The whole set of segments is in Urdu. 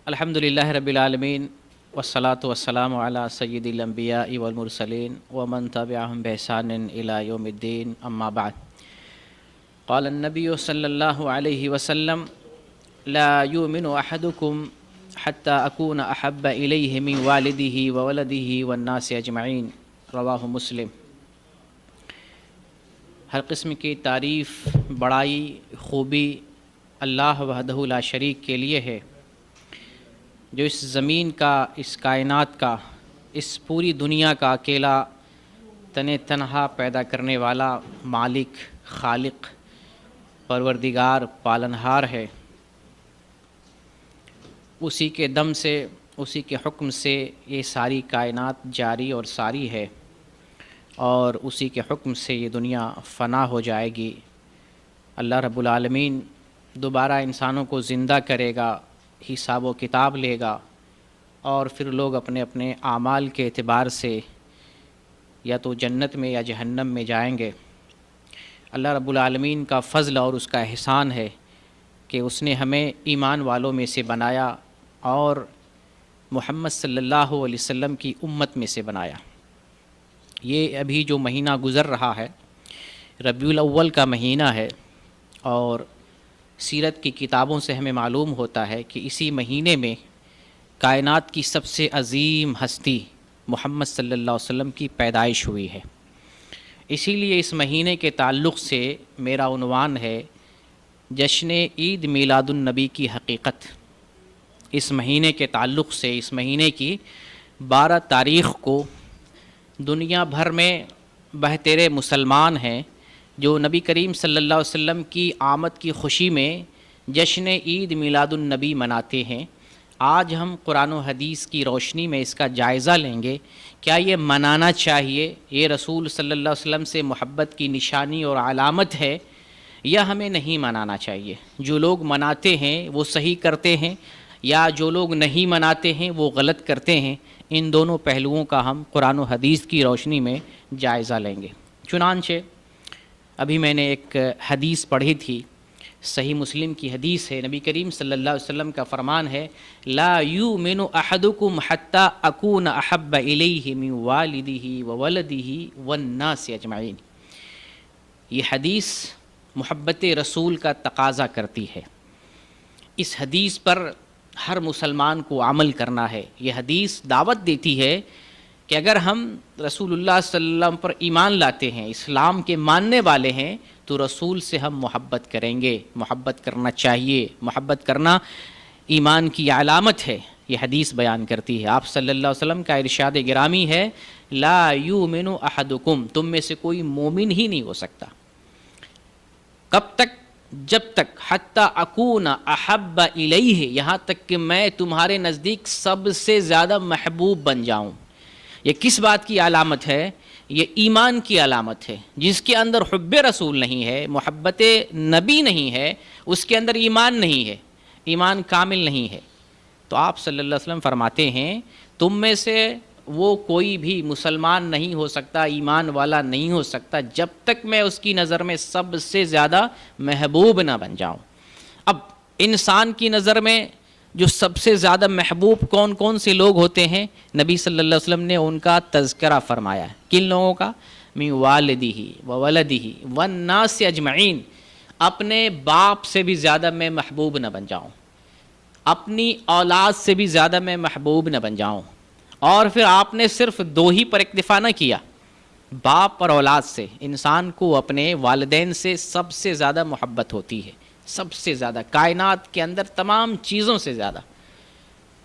الحمدللہ رب العالمین والصلاة والسلام علی سید الانبیاء والمرسلین ومن تبعهم بإحسان إلی یوم الدین اما بعد قال النبی صلی اللہ علیہ وسلم لا یؤمن احدکم حتی اکون احب الیہ من والدہ وولدہ والناس اجمعین، رواہ مسلم۔ ہر قسم کی تعریف، بڑائی، خوبی اللہ وحدہ لا شریک کے لیے ہے، جو اس زمین کا، اس کائنات کا، اس پوری دنیا کا اکیلا تنہا پیدا کرنے والا مالک، خالق، پروردگار، پالنہار ہے۔ اسی کے دم سے، اسی کے حکم سے یہ ساری کائنات جاری اور ساری ہے، اور اسی کے حکم سے یہ دنیا فنا ہو جائے گی۔ اللہ رب العالمین دوبارہ انسانوں کو زندہ کرے گا، حساب و کتاب لے گا، اور پھر لوگ اپنے اپنے اعمال کے اعتبار سے یا تو جنت میں یا جہنم میں جائیں گے۔ اللہ رب العالمین کا فضل اور اس کا احسان ہے کہ اس نے ہمیں ایمان والوں میں سے بنایا اور محمد صلی اللہ علیہ وسلم کی امت میں سے بنایا۔ یہ ابھی جو مہینہ گزر رہا ہے ربیع الاول کا مہینہ ہے، اور سیرت کی کتابوں سے ہمیں معلوم ہوتا ہے کہ اسی مہینے میں کائنات کی سب سے عظیم ہستی محمد صلی اللہ علیہ وسلم کی پیدائش ہوئی ہے۔ اسی لیے اس مہینے کے تعلق سے میرا عنوان ہے جشن عید میلاد النبی کی حقیقت۔ اس مہینے کے تعلق سے، اس مہینے کی 12 تاریخ کو دنیا بھر میں بہترے مسلمان ہیں جو نبی کریم صلی اللہ علیہ وسلم کی آمد کی خوشی میں جشن عید میلاد النبی مناتے ہیں۔ آج ہم قرآن و حدیث کی روشنی میں اس کا جائزہ لیں گے، کیا یہ منانا چاہیے؟ یہ رسول صلی اللہ علیہ وسلم سے محبت کی نشانی اور علامت ہے، یا ہمیں نہیں منانا چاہیے؟ جو لوگ مناتے ہیں وہ صحیح کرتے ہیں، یا جو لوگ نہیں مناتے ہیں وہ غلط کرتے ہیں؟ ان دونوں پہلوؤں کا ہم قرآن و حدیث کی روشنی میں جائزہ لیں گے۔ چنانچہ ابھی میں نے ایک حدیث پڑھی تھی، صحیح مسلم کی حدیث ہے، نبی کریم صلی اللہ علیہ وسلم کا فرمان ہے لا یؤمن احدکم حتی اکون احب الیہ من والدہ وولدہ والناس اجمعین۔ یہ حدیث محبت رسول کا تقاضا کرتی ہے۔ اس حدیث پر ہر مسلمان کو عمل کرنا ہے۔ یہ حدیث دعوت دیتی ہے کہ اگر ہم رسول اللہ صلی اللہ علیہ وسلم پر ایمان لاتے ہیں، اسلام کے ماننے والے ہیں، تو رسول سے ہم محبت کریں گے، محبت کرنا چاہیے۔ محبت کرنا ایمان کی علامت ہے، یہ حدیث بیان کرتی ہے۔ آپ صلی اللہ علیہ وسلم کا ارشاد گرامی ہے لا یؤمن احدکم، تم میں سے کوئی مومن ہی نہیں ہو سکتا۔ کب تک؟ جب تک حتی اکون احب الیہ، یہاں تک کہ میں تمہارے نزدیک سب سے زیادہ محبوب بن جاؤں۔ یہ کس بات کی علامت ہے؟ یہ ایمان کی علامت ہے۔ جس کے اندر حب رسول نہیں ہے، محبت نبی نہیں ہے، اس کے اندر ایمان نہیں ہے، ایمان کامل نہیں ہے۔ تو آپ صلی اللہ علیہ وسلم فرماتے ہیں تم میں سے وہ کوئی بھی مسلمان نہیں ہو سکتا، ایمان والا نہیں ہو سکتا، جب تک میں اس کی نظر میں سب سے زیادہ محبوب نہ بن جاؤں۔ اب انسان کی نظر میں جو سب سے زیادہ محبوب کون کون سے لوگ ہوتے ہیں؟ نبی صلی اللہ علیہ وسلم نے ان کا تذکرہ فرمایا ہے۔ کن لوگوں کا؟ من والدہ وولدہ والناس اجمعین۔ اپنے باپ سے بھی زیادہ میں محبوب نہ بن جاؤں، اپنی اولاد سے بھی زیادہ میں محبوب نہ بن جاؤں۔ اور پھر آپ نے صرف 2 ہی پر اکتفا نہ کیا، باپ اور اولاد سے۔ انسان کو اپنے والدین سے سب سے زیادہ محبت ہوتی ہے، سب سے زیادہ، کائنات کے اندر تمام چیزوں سے زیادہ،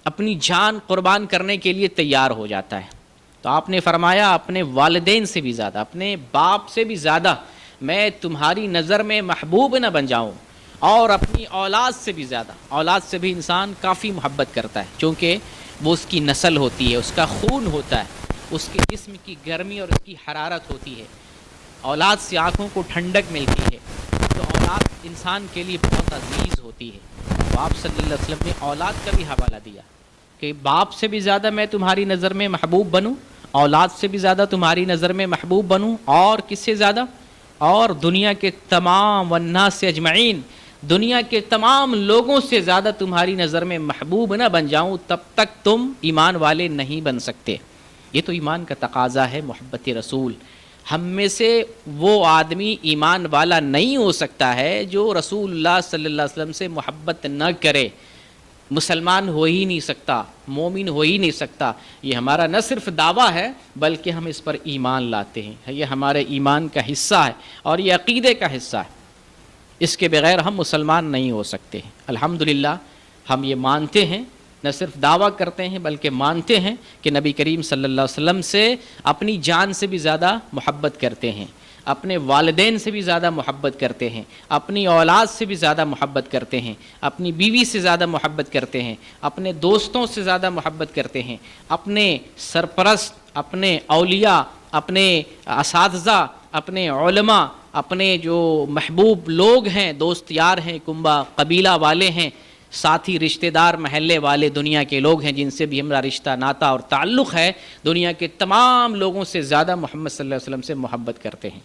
اپنی جان قربان کرنے کے لیے تیار ہو جاتا ہے۔ تو آپ نے فرمایا اپنے والدین سے بھی زیادہ، اپنے باپ سے بھی زیادہ میں تمہاری نظر میں محبوب نہ بن جاؤں، اور اپنی اولاد سے بھی زیادہ۔ اولاد سے بھی انسان کافی محبت کرتا ہے، چونکہ وہ اس کی نسل ہوتی ہے، اس کا خون ہوتا ہے، اس کے جسم کی گرمی اور اس کی حرارت ہوتی ہے۔ اولاد سے آنکھوں کو ٹھنڈک ملتی ہے، تو اولاد انسان کے لیے بہت عزیز ہوتی ہے۔ تو آپ صلی اللہ علیہ وسلم نے اولاد کا بھی حوالہ دیا کہ باپ سے بھی زیادہ میں تمہاری نظر میں محبوب بنوں، اولاد سے بھی زیادہ تمہاری نظر میں محبوب بنوں، اور کس سے زیادہ؟ اور دنیا کے تمام والناس اجمعین، دنیا کے تمام لوگوں سے زیادہ تمہاری نظر میں محبوب نہ بن جاؤں تب تک تم ایمان والے نہیں بن سکتے۔ یہ تو ایمان کا تقاضا ہے، محبت رسول۔ ہم میں سے وہ آدمی ایمان والا نہیں ہو سکتا ہے جو رسول اللہ صلی اللہ علیہ وسلم سے محبت نہ کرے، مسلمان ہو ہی نہیں سکتا، مومن ہو ہی نہیں سکتا۔ یہ ہمارا نہ صرف دعویٰ ہے بلکہ ہم اس پر ایمان لاتے ہیں، یہ ہمارے ایمان کا حصہ ہے اور یہ عقیدے کا حصہ ہے۔ اس کے بغیر ہم مسلمان نہیں ہو سکتے۔ الحمدللہ ہم یہ مانتے ہیں، نہ صرف دعویٰ کرتے ہیں بلکہ مانتے ہیں کہ نبی کریم صلی اللہ علیہ وسلم سے اپنی جان سے بھی زیادہ محبت کرتے ہیں، اپنے والدین سے بھی زیادہ محبت کرتے ہیں، اپنی اولاد سے بھی زیادہ محبت کرتے ہیں، اپنی بیوی سے زیادہ محبت کرتے ہیں، اپنے دوستوں سے زیادہ محبت کرتے ہیں، اپنے سرپرست، اپنے اولیاء، اپنے اساتذہ، اپنے علماء، اپنے جو محبوب لوگ ہیں، دوست یار ہیں، کنبہ قبیلہ والے ہیں، ساتھی، رشتہ دار، محلے والے، دنیا کے لوگ ہیں جن سے بھی ہمارا رشتہ ناتا اور تعلق ہے، دنیا کے تمام لوگوں سے زیادہ محمد صلی اللہ علیہ وسلم سے محبت کرتے ہیں۔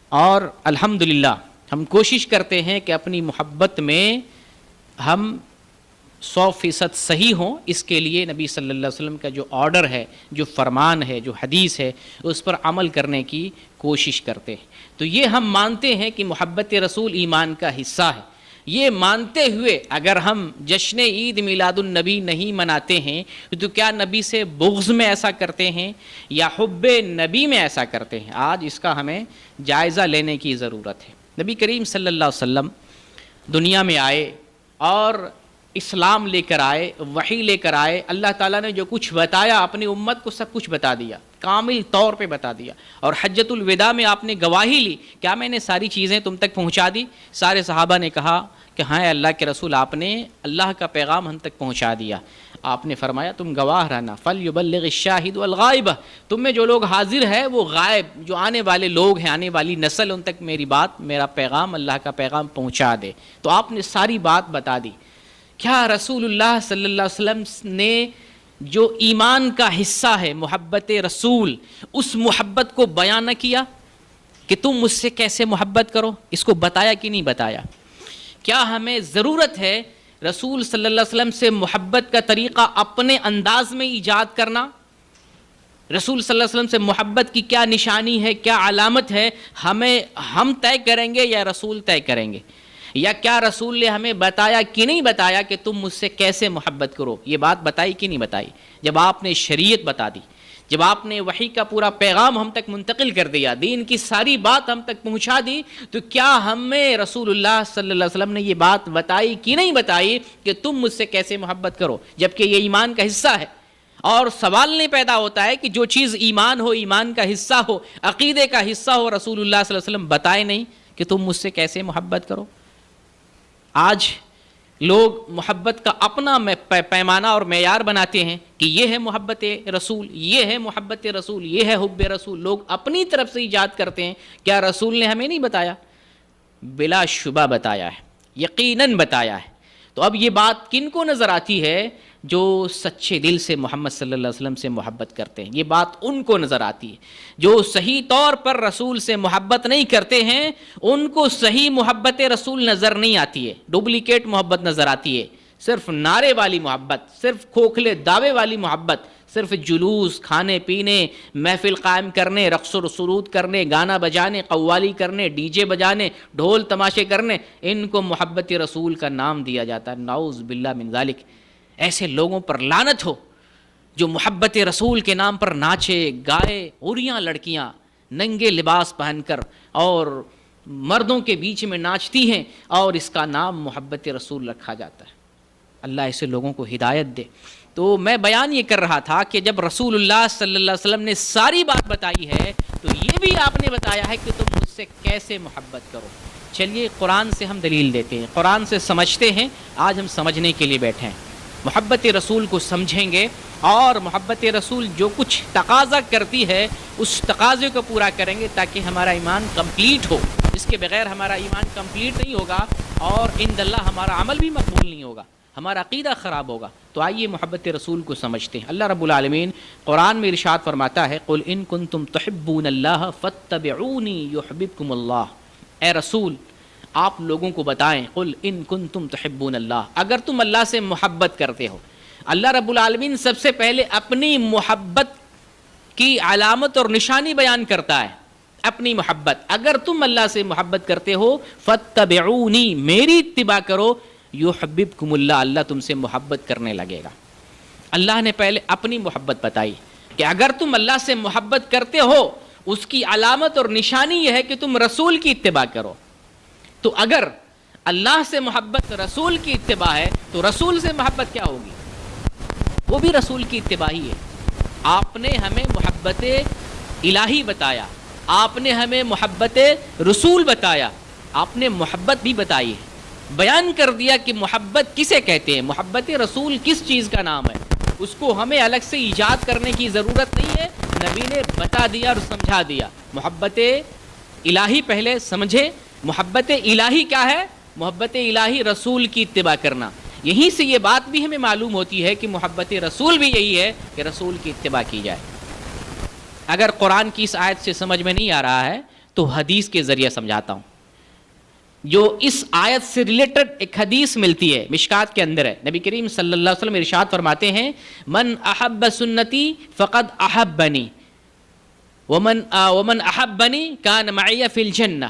اور الحمدللہ ہم کوشش کرتے ہیں کہ اپنی محبت میں ہم 100% صحیح ہوں۔ اس کے لیے نبی صلی اللہ علیہ وسلم کا جو آرڈر ہے، جو فرمان ہے، جو حدیث ہے، اس پر عمل کرنے کی کوشش کرتے ہیں۔ تو یہ ہم مانتے ہیں کہ محبت رسول ایمان کا حصہ ہے۔ یہ مانتے ہوئے اگر ہم جشن عید میلاد النبی نہیں مناتے ہیں تو کیا نبی سے بغض میں ایسا کرتے ہیں یا حب نبی میں ایسا کرتے ہیں؟ آج اس کا ہمیں جائزہ لینے کی ضرورت ہے۔ نبی کریم صلی اللہ علیہ وسلم دنیا میں آئے اور اسلام لے کر آئے، وحی لے کر آئے، اللہ تعالیٰ نے جو کچھ بتایا اپنی امت کو سب کچھ بتا دیا، کامل طور پہ بتا دیا۔ اور حجۃ الوداع میں آپ نے گواہی لی، کیا میں نے ساری چیزیں تم تک پہنچا دی؟ سارے صحابہ نے کہا کہ ہاں اللہ کے رسول، آپ نے اللہ کا پیغام ہم تک پہنچا دیا۔ آپ نے فرمایا تم گواہ رہنا، فَلْيُبَلِّغِ الشَّاهِدُ وَالْغَائِبُ، تم میں جو لوگ حاضر ہے وہ غائب، جو آنے والے لوگ ہیں، آنے والی نسل، ان تک میری بات، میرا پیغام، اللہ کا پیغام پہنچا دے۔ تو آپ نے ساری بات بتا دی۔ کیا رسول اللہ صلی اللہ علیہ وسلم نے جو ایمان کا حصہ ہے محبت رسول، اس محبت کو بیان نہ کیا کہ تم مجھ سے کیسے محبت کرو؟ اس کو بتایا کہ نہیں بتایا؟ کیا ہمیں ضرورت ہے رسول صلی اللہ علیہ وسلم سے محبت کا طریقہ اپنے انداز میں ایجاد کرنا؟ رسول صلی اللہ علیہ وسلم سے محبت کی کیا نشانی ہے، کیا علامت ہے، ہم طے کریں گے یا رسول طے کریں گے؟ یا کیا رسول نے ہمیں بتایا کہ نہیں بتایا کہ تم مجھ سے کیسے محبت کرو؟ یہ بات بتائی کہ نہیں بتائی؟ جب آپ نے شریعت بتا دی، جب آپ نے وحی کا پورا پیغام ہم تک منتقل کر دیا، دین کی ساری بات ہم تک پہنچا دی، تو کیا ہمیں رسول اللہ صلی اللہ علیہ وسلم نے یہ بات بتائی کہ نہیں بتائی کہ تم مجھ سے کیسے محبت کرو؟ جبکہ یہ ایمان کا حصہ ہے۔ اور سوال نہیں پیدا ہوتا ہے کہ جو چیز ایمان ہو، ایمان کا حصہ ہو، عقیدے کا حصہ ہو، رسول اللہ صلی اللہ علیہ وسلم بتائے نہیں کہ تم مجھ سے کیسے محبت کرو؟ آج لوگ محبت کا اپنا پیمانہ اور معیار بناتے ہیں کہ یہ ہے محبت رسول، یہ ہے محبت رسول، یہ ہے حب رسول۔ لوگ اپنی طرف سے ایجاد کرتے ہیں۔ کیا رسول نے ہمیں نہیں بتایا؟ بلا شبہ بتایا ہے، یقیناً بتایا ہے۔ تو اب یہ بات کن کو نظر آتی ہے؟ جو سچے دل سے محمد صلی اللہ علیہ وسلم سے محبت کرتے ہیں، یہ بات ان کو نظر آتی ہے۔ جو صحیح طور پر رسول سے محبت نہیں کرتے ہیں ان کو صحیح محبت رسول نظر نہیں آتی ہے، ڈپلیکیٹ محبت نظر آتی ہے، صرف نعرے والی محبت، صرف کھوکھلے دعوے والی محبت، صرف جلوس، کھانے پینے، محفل قائم کرنے، رقص و سرود کرنے، گانا بجانے، قوالی کرنے، ڈی جے بجانے، ڈھول تماشے کرنے، ان کو محبت رسول کا نام دیا جاتا ہے۔ نعوذ باللہ من ذالک۔ ایسے لوگوں پر لعنت ہو جو محبت رسول کے نام پر ناچے گائے، عوریاں لڑکیاں ننگے لباس پہن کر اور مردوں کے بیچ میں ناچتی ہیں اور اس کا نام محبت رسول رکھا جاتا ہے۔ اللہ ایسے لوگوں کو ہدایت دے۔ تو میں بیان یہ کر رہا تھا کہ جب رسول اللہ صلی اللہ علیہ وسلم نے ساری بات بتائی ہے تو یہ بھی آپ نے بتایا ہے کہ تم مجھ سے کیسے محبت کرو۔ چلیے قرآن سے ہم دلیل دیتے ہیں، قرآن سے سمجھتے ہیں۔ آج ہم سمجھنے کے لیے بیٹھے ہیں، محبت رسول کو سمجھیں گے اور محبت رسول جو کچھ تقاضا کرتی ہے اس تقاضے کو پورا کریں گے تاکہ ہمارا ایمان کمپلیٹ ہو۔ اس کے بغیر ہمارا ایمان کمپلیٹ نہیں ہوگا اور عند اللہ ہمارا عمل بھی مقبول نہیں ہوگا، ہمارا عقیدہ خراب ہوگا۔ تو آئیے محبت رسول کو سمجھتے ہیں۔ اللہ رب العالمین قرآن میں ارشاد فرماتا ہے، قل ان کنتم تحبون اللہ فاتبعونی یحببکم اللہ۔ اے رسول، آپ لوگوں کو بتائیں، قل ان کنتم تحبون اللہ، اگر تم اللہ سے محبت کرتے ہو۔ اللہ رب العالمین سب سے پہلے اپنی محبت کی علامت اور نشانی بیان کرتا ہے، اپنی محبت۔ اگر تم اللہ سے محبت کرتے ہو فاتبعونی، میری اتباع کرو، یحببکم اللہ، اللہ تم سے محبت کرنے لگے گا۔ اللہ نے پہلے اپنی محبت بتائی کہ اگر تم اللہ سے محبت کرتے ہو، اس کی علامت اور نشانی یہ ہے کہ تم رسول کی اتباع کرو۔ تو اگر اللہ سے محبت رسول کی اتباع ہے تو رسول سے محبت کیا ہوگی؟ وہ بھی رسول کی اتباع ہی ہے۔ آپ نے ہمیں محبت الہی بتایا، آپ نے ہمیں محبت رسول بتایا، آپ نے محبت بھی بتائی ہے، بیان کر دیا کہ محبت کسے کہتے ہیں، محبت رسول کس چیز کا نام ہے۔ اس کو ہمیں الگ سے ایجاد کرنے کی ضرورت نہیں ہے، نبی نے بتا دیا اور سمجھا دیا۔ محبت الہی پہلے سمجھے، محبت الہی کیا ہے؟ محبت الہی رسول کی اتباع کرنا۔ یہیں سے یہ بات بھی ہمیں معلوم ہوتی ہے کہ محبت رسول بھی یہی ہے کہ رسول کی اتباع کی جائے۔ اگر قرآن کی اس آیت سے سمجھ میں نہیں آ رہا ہے تو حدیث کے ذریعے سمجھاتا ہوں۔ جو اس آیت سے ریلیٹڈ ایک حدیث ملتی ہے، مشکات کے اندر ہے، نبی کریم صلی اللہ علیہ وسلم ارشاد فرماتے ہیں، من احب سنتی فقد احبنی ومن احبنی کان معی فی الجنہ،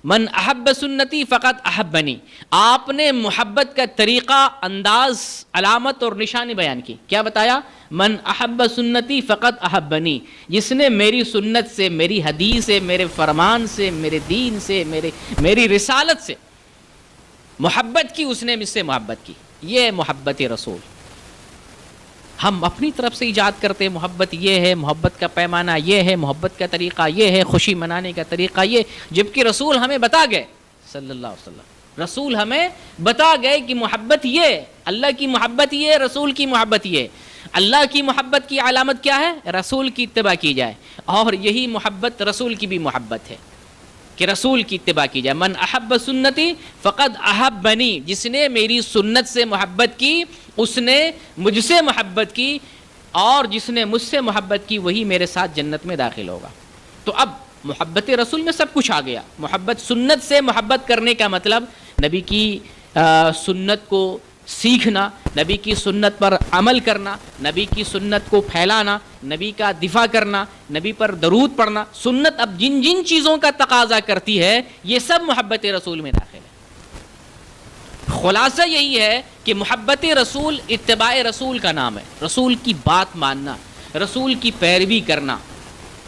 من احب سنتی فقط احبنی۔ آپ نے محبت کا طریقہ، انداز، علامت اور نشانی بیان کی۔ کیا بتایا؟ من احب سنتی فقط احبنی، جس نے میری سنت سے، میری حدیث سے، میرے فرمان سے، میرے دین سے، میری رسالت سے محبت کی، اس نے مجھ سے محبت کی۔ یہ محبت رسول۔ ہم اپنی طرف سے ایجاد کرتے ہیں، محبت یہ ہے، محبت کا پیمانہ یہ ہے، محبت کا طریقہ یہ ہے، خوشی منانے کا طریقہ یہ، جبکہ رسول ہمیں بتا گئے صلی اللہ علیہ وسلم، رسول ہمیں بتا گئے کہ محبت یہ، اللہ کی محبت یہ، رسول کی محبت یہ۔ اللہ کی محبت کی علامت کیا ہے؟ رسول کی اتباع کی جائے، اور یہی محبت رسول کی بھی محبت ہے کہ رسول کی اتباع کی جائے۔ من احب سنتی فقد احبنی، جس نے میری سنت سے محبت کی اس نے مجھ سے محبت کی، اور جس نے مجھ سے محبت کی وہی میرے ساتھ جنت میں داخل ہوگا۔ تو اب محبت رسول میں سب کچھ آ گیا۔ محبت، سنت سے محبت کرنے کا مطلب نبی کی سنت کو سیکھنا، نبی کی سنت پر عمل کرنا، نبی کی سنت کو پھیلانا، نبی کا دفاع کرنا، نبی پر درود پڑھنا۔ سنت اب جن جن چیزوں کا تقاضا کرتی ہے یہ سب محبت رسول میں داخل ہے۔ خلاصہ یہی ہے کہ محبت رسول اتباع رسول کا نام ہے، رسول کی بات ماننا، رسول کی پیروی کرنا۔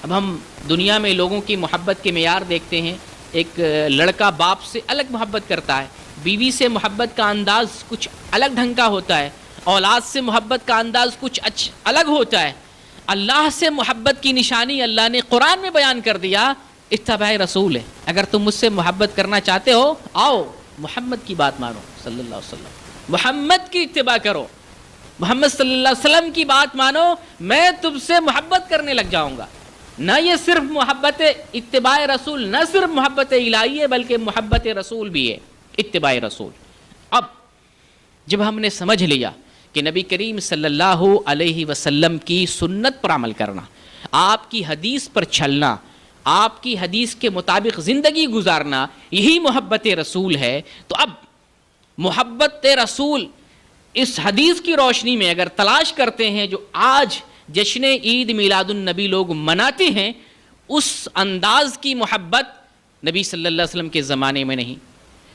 اب ہم دنیا میں لوگوں کی محبت کے معیار دیکھتے ہیں۔ ایک لڑکا باپ سے الگ محبت کرتا ہے، بیوی سے محبت کا انداز کچھ الگ ڈھنگ کا ہوتا ہے، اولاد سے محبت کا انداز کچھ الگ ہوتا ہے۔ اللہ سے محبت کی نشانی اللہ نے قرآن میں بیان کر دیا، اتباع رسول ہے۔ اگر تم مجھ سے محبت کرنا چاہتے ہو، آؤ محمد کی بات مانو صلی اللہ علیہ وسلم، محمد کی اتباع کرو، محمد صلی اللہ علیہ وسلم کی بات مانو، میں تم سے محبت کرنے لگ جاؤں گا۔ نہ یہ صرف محبت اتباع رسول، نہ صرف محبت الہی ہے بلکہ محبت رسول بھی ہے، اتباع رسول۔ اب جب ہم نے سمجھ لیا کہ نبی کریم صلی اللہ علیہ وسلم کی سنت پر عمل کرنا، آپ کی حدیث پر چلنا، آپ کی حدیث کے مطابق زندگی گزارنا، یہی محبت رسول ہے، تو اب محبت رسول اس حدیث کی روشنی میں اگر تلاش کرتے ہیں جو آج جشن عید میلاد النبی لوگ مناتے ہیں، اس انداز کی محبت نبی صلی اللہ علیہ وسلم کے زمانے میں نہیں،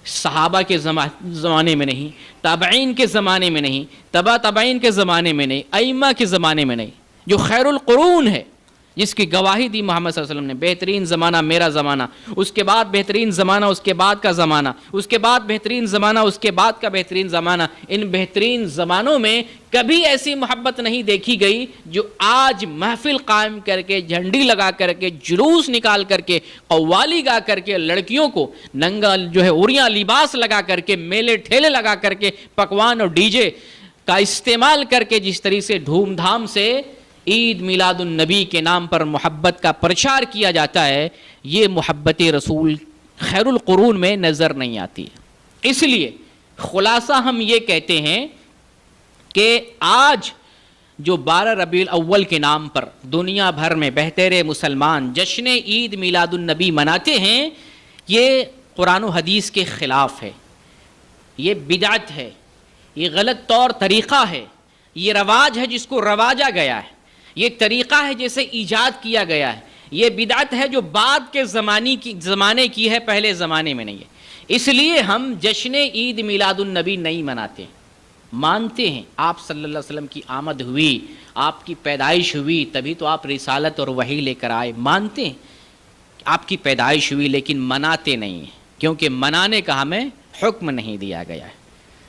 صحابہ کے زمانے میں نہیں، تابعین کے زمانے میں نہیں، تبع تابعین کے زمانے میں نہیں، ائمہ کے زمانے میں نہیں، جو خیر القرون ہے، جس کی گواہی دی محمد صلی اللہ علیہ وسلم نے، بہترین زمانہ میرا زمانہ، اس کے بعد بہترین زمانہ اس کے بعد کا زمانہ، اس کے بعد بہترین زمانہ اس کے بعد کا بہترین زمانہ۔ ان بہترین زمانوں میں کبھی ایسی محبت نہیں دیکھی گئی جو آج محفل قائم کر کے، جھنڈی لگا کر کے، جلوس نکال کر کے، قوالی گا کر کے، لڑکیوں کو ننگا اوریاں لباس لگا کر کے، میلے ٹھیلے لگا کر کے، پکوان اور ڈی جے کا استعمال کر کے جس طریقے سے دھوم دھام سے عید میلاد النبی کے نام پر محبت کا پرچار کیا جاتا ہے، یہ محبت رسول خیر القرون میں نظر نہیں آتی ہے۔ اس لیے خلاصہ ہم یہ کہتے ہیں کہ آج جو 12 ربیع الاول کے نام پر دنیا بھر میں بہتر مسلمان جشن عید میلاد النبی مناتے ہیں، یہ قرآن و حدیث کے خلاف ہے، یہ بدعت ہے، یہ غلط طور طریقہ ہے، یہ رواج ہے جس کو رواجا گیا ہے، یہ طریقہ ہے جیسے ایجاد کیا گیا ہے، یہ بدعت ہے جو بعد کے زمانے کی ہے، پہلے زمانے میں نہیں ہے۔ اس لیے ہم جشن عید میلاد النبی نہیں مناتے ہیں، مانتے ہیں آپ صلی اللہ علیہ وسلم کی آمد ہوئی، آپ کی پیدائش ہوئی، تبھی تو آپ رسالت اور وحی لے کر آئے، مانتے ہیں آپ کی پیدائش ہوئی، لیکن مناتے نہیں ہیں، کیونکہ منانے کا ہمیں حکم نہیں دیا گیا ہے۔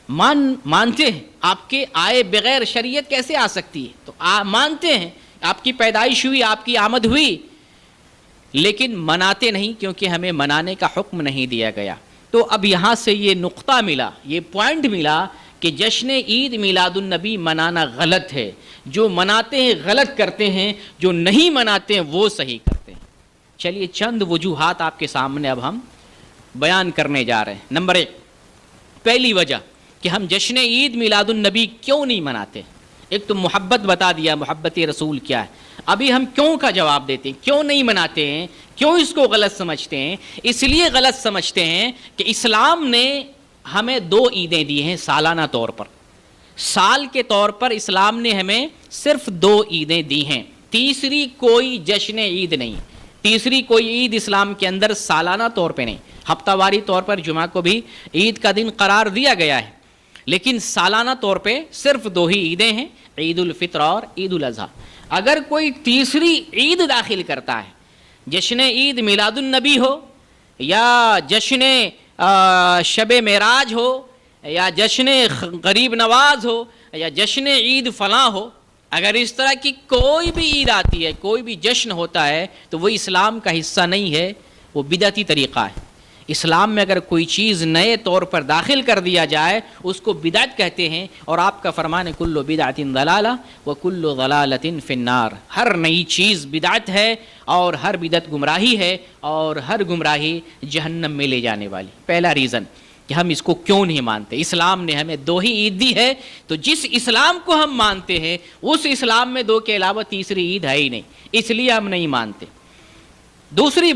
مانتے ہیں آپ کے آئے بغیر شریعت کیسے آ سکتی ہے، تو مانتے ہیں آپ کی پیدائش ہوئی، آپ کی آمد ہوئی، لیکن مناتے نہیں، کیونکہ ہمیں منانے کا حکم نہیں دیا گیا۔ تو اب یہاں سے یہ نقطہ ملا، یہ پوائنٹ ملا کہ جشن عید میلاد النبی منانا غلط ہے، جو مناتے ہیں غلط کرتے ہیں، جو نہیں مناتے ہیں وہ صحیح کرتے ہیں۔ چلیے چند وجوہات آپ کے سامنے اب ہم بیان کرنے جا رہے ہیں۔ نمبر 1، پہلی وجہ کہ ہم جشن عید میلاد النبی کیوں نہیں مناتے۔ ایک تو محبت بتا دیا، محبت رسول کیا ہے، ابھی ہم کیوں کا جواب دیتے ہیں، کیوں نہیں مناتے ہیں، کیوں اس کو غلط سمجھتے ہیں۔ اس لیے غلط سمجھتے ہیں کہ اسلام نے ہمیں 2 عیدیں دی ہیں سالانہ طور پر، سال کے طور پر اسلام نے ہمیں صرف 2 عیدیں دی ہیں، تیسری کوئی جشن عید نہیں، تیسری کوئی عید اسلام کے اندر سالانہ طور پہ نہیں، ہفتہ واری طور پر جمعہ کو بھی عید کا دن قرار دیا گیا ہے، لیکن سالانہ طور پہ صرف 2 ہی عیدیں ہیں، عید الفطر اور عید الاضحیٰ۔ اگر کوئی تیسری عید داخل کرتا ہے، جشن عید میلاد النبی ہو یا جشن شب معراج ہو یا جشن غریب نواز ہو یا جشن عید فلاں ہو، اگر اس طرح کی کوئی بھی عید آتی ہے، کوئی بھی جشن ہوتا ہے، تو وہ اسلام کا حصہ نہیں ہے، وہ بدعتی طریقہ ہے۔ اسلام میں اگر کوئی چیز نئے طور پر داخل کر دیا جائے اس کو بدعت کہتے ہیں، اور آپ کا فرمان ہے کل بدعت ضلالہ وکل ضلالۃ فی النار، ہر نئی چیز بدعت ہے اور ہر بدعت گمراہی ہے اور ہر گمراہی جہنم میں لے جانے والی۔ پہلا ریزن کہ ہم اس کو کیوں نہیں مانتے، اسلام نے ہمیں 2 ہی عید دی ہے، تو جس اسلام کو ہم مانتے ہیں اس اسلام میں 2 کے علاوہ تیسری عید ہے ہی نہیں، اس لیے ہم نہیں مانتے۔ دوسری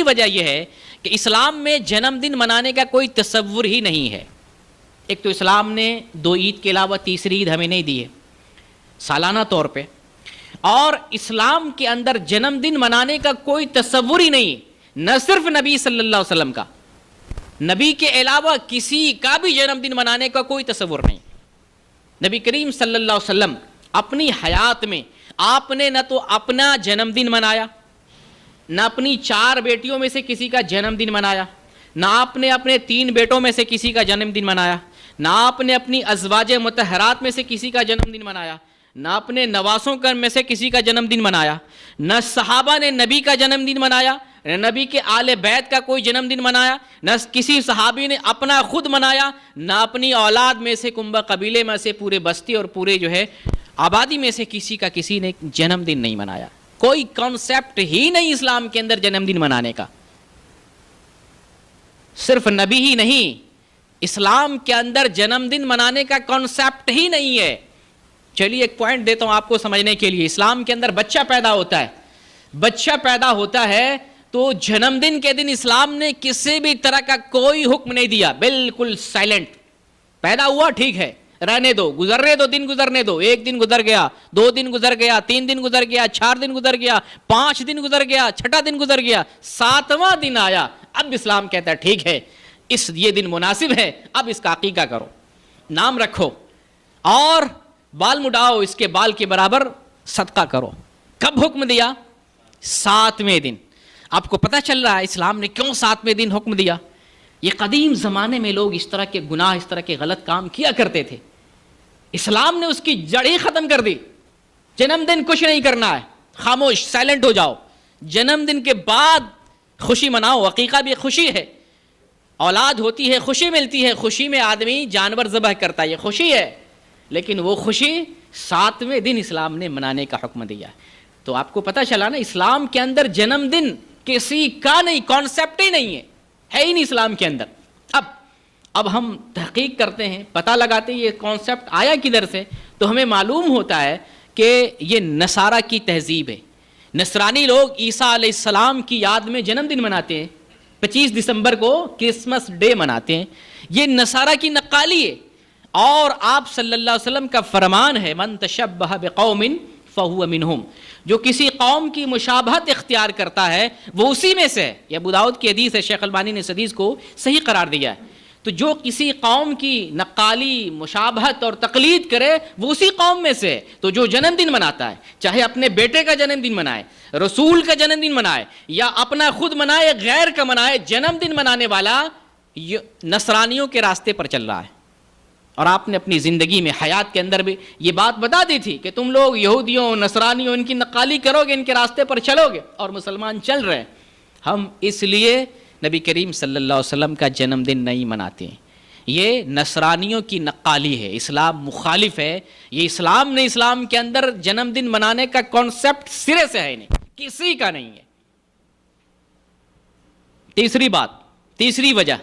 وجہ یہ ہے کہ اسلام میں جنم دن منانے کا کوئی تصور ہی نہیں ہے۔ ایک تو اسلام نے 2 عید کے علاوہ تیسری عید ہمیں نہیں دی ہے سالانہ طور پہ، اور اسلام کے اندر جنم دن منانے کا کوئی تصور ہی نہیں، نہ صرف نبی صلی اللہ علیہ وسلم کا، نبی کے علاوہ کسی کا بھی جنم دن منانے کا کوئی تصور نہیں۔ نبی کریم صلی اللہ علیہ وسلم اپنی حیات میں آپ نے نہ تو اپنا جنم دن منایا، نہ اپنی 4 بیٹیوں میں سے کسی کا جنم دن منایا، نہ آپ نے اپنے 3 بیٹوں میں سے کسی کا جنم دن منایا، نہ آپ نے اپنی ازواج مطہرات میں سے کسی کا جنم دن منایا، نہ اپنے نواسوں میں سے کسی کا جنم دن منایا، نہ صحابہ نے نبی کا جنم دن منایا، نہ نبی کے آل بیت کا کوئی جنم دن منایا، نہ کسی صحابی نے اپنا خود منایا، نہ اپنی اولاد میں سے کنبہ قبیلے میں سے پورے بستی اور پورے آبادی میں سے کسی نے جنم دن نہیں منایا۔ کوئی کانسیپٹ ہی نہیں اسلام کے اندر جنم دن منانے کا۔ صرف نبی ہی نہیں، اسلام کے اندر جنم دن منانے کا کانسیپٹ ہی نہیں ہے۔ چلیے ایک پوائنٹ دیتا ہوں آپ کو سمجھنے کے لیے، اسلام کے اندر بچہ پیدا ہوتا ہے تو جنم دن کے دن اسلام نے کسی بھی طرح کا کوئی حکم نہیں دیا، بالکل سائلنٹ، پیدا ہوا ٹھیک ہے رہنے دو، گزرنے دو، دن گزرنے دو، 1 دن گزر گیا، 2 دن گزر گیا، 3 دن گزر گیا، 4 دن گزر گیا، 5 دن گزر گیا، 6واں دن گزر گیا، 7واں دن آیا، اب اسلام کہتا ہے ٹھیک ہے یہ دن مناسب ہے، اب اس کا عقیقہ کرو، نام رکھو اور بال مڈاؤ، اس کے بال کے برابر صدقہ کرو۔ کب حکم دیا؟ 7ویں دن۔ آپ کو پتہ چل رہا ہے اسلام نے کیوں 7ویں دن حکم دیا؟ یہ قدیم زمانے میں لوگ اس طرح کے گناہ، اس طرح کے غلط کام کیا کرتے تھے، اسلام نے اس کی جڑ ہی ختم کر دی۔ جنم دن کچھ نہیں کرنا ہے، خاموش، سائلنٹ ہو جاؤ، جنم دن کے بعد خوشی مناؤ، عقیقہ بھی خوشی ہے، اولاد ہوتی ہے خوشی ملتی ہے، خوشی میں آدمی جانور ذبح کرتا ہے، یہ خوشی ہے، لیکن وہ خوشی 7ویں دن اسلام نے منانے کا حکم دیا ہے۔ تو آپ کو پتہ چلا نا اسلام کے اندر جنم دن کسی کا نہیں، کانسیپٹ ہی نہیں ہے ہی نہیں اسلام کے اندر۔ اب ہم تحقیق کرتے ہیں، پتہ لگاتے ہیں یہ کانسیپٹ آیا کدھر سے، تو ہمیں معلوم ہوتا ہے کہ یہ نصارہ کی تہذیب ہے۔ نصرانی لوگ عیسیٰ علیہ السلام کی یاد میں جنم دن مناتے ہیں، 25 دسمبر کو کرسمس ڈے مناتے ہیں. یہ نصارہ کی نقالی ہے. اور آپ صلی اللہ علیہ وسلم کا فرمان ہے من تشبہ بقوم فہو منہم، جو کسی قوم کی مشابہت اختیار کرتا ہے وہ اسی میں سے ہے. یہ ابو داؤد کی حدیث ہے، شیخ البانی نے اس حدیث کو صحیح قرار دیا ہے. تو جو کسی قوم کی نقالی مشابہت اور تقلید کرے وہ اسی قوم میں سے ہے. تو جو جنم دن مناتا ہے، چاہے اپنے بیٹے کا جنم دن منائے، رسول کا جنم دن منائے، یا اپنا خود منائے، غیر کا منائے، جنم دن منانے والا نصرانیوں کے راستے پر چل رہا ہے. اور آپ نے اپنی زندگی میں، حیات کے اندر بھی یہ بات بتا دی تھی کہ تم لوگ یہودیوں، نصرانیوں، ان کی نقالی کرو گے، ان کے راستے پر چلو گے. اور مسلمان چل رہے ہیں. ہم اس لیے نبی کریم صلی اللہ علیہ وسلم کا جنم دن نہیں مناتے ہیں. یہ نصرانیوں کی نقالی ہے، اسلام مخالف ہے. یہ اسلام نے، اسلام کے اندر جنم دن منانے کا کانسیپٹ سرے سے ہے نہیں، کسی کا نہیں ہے. تیسری وجہ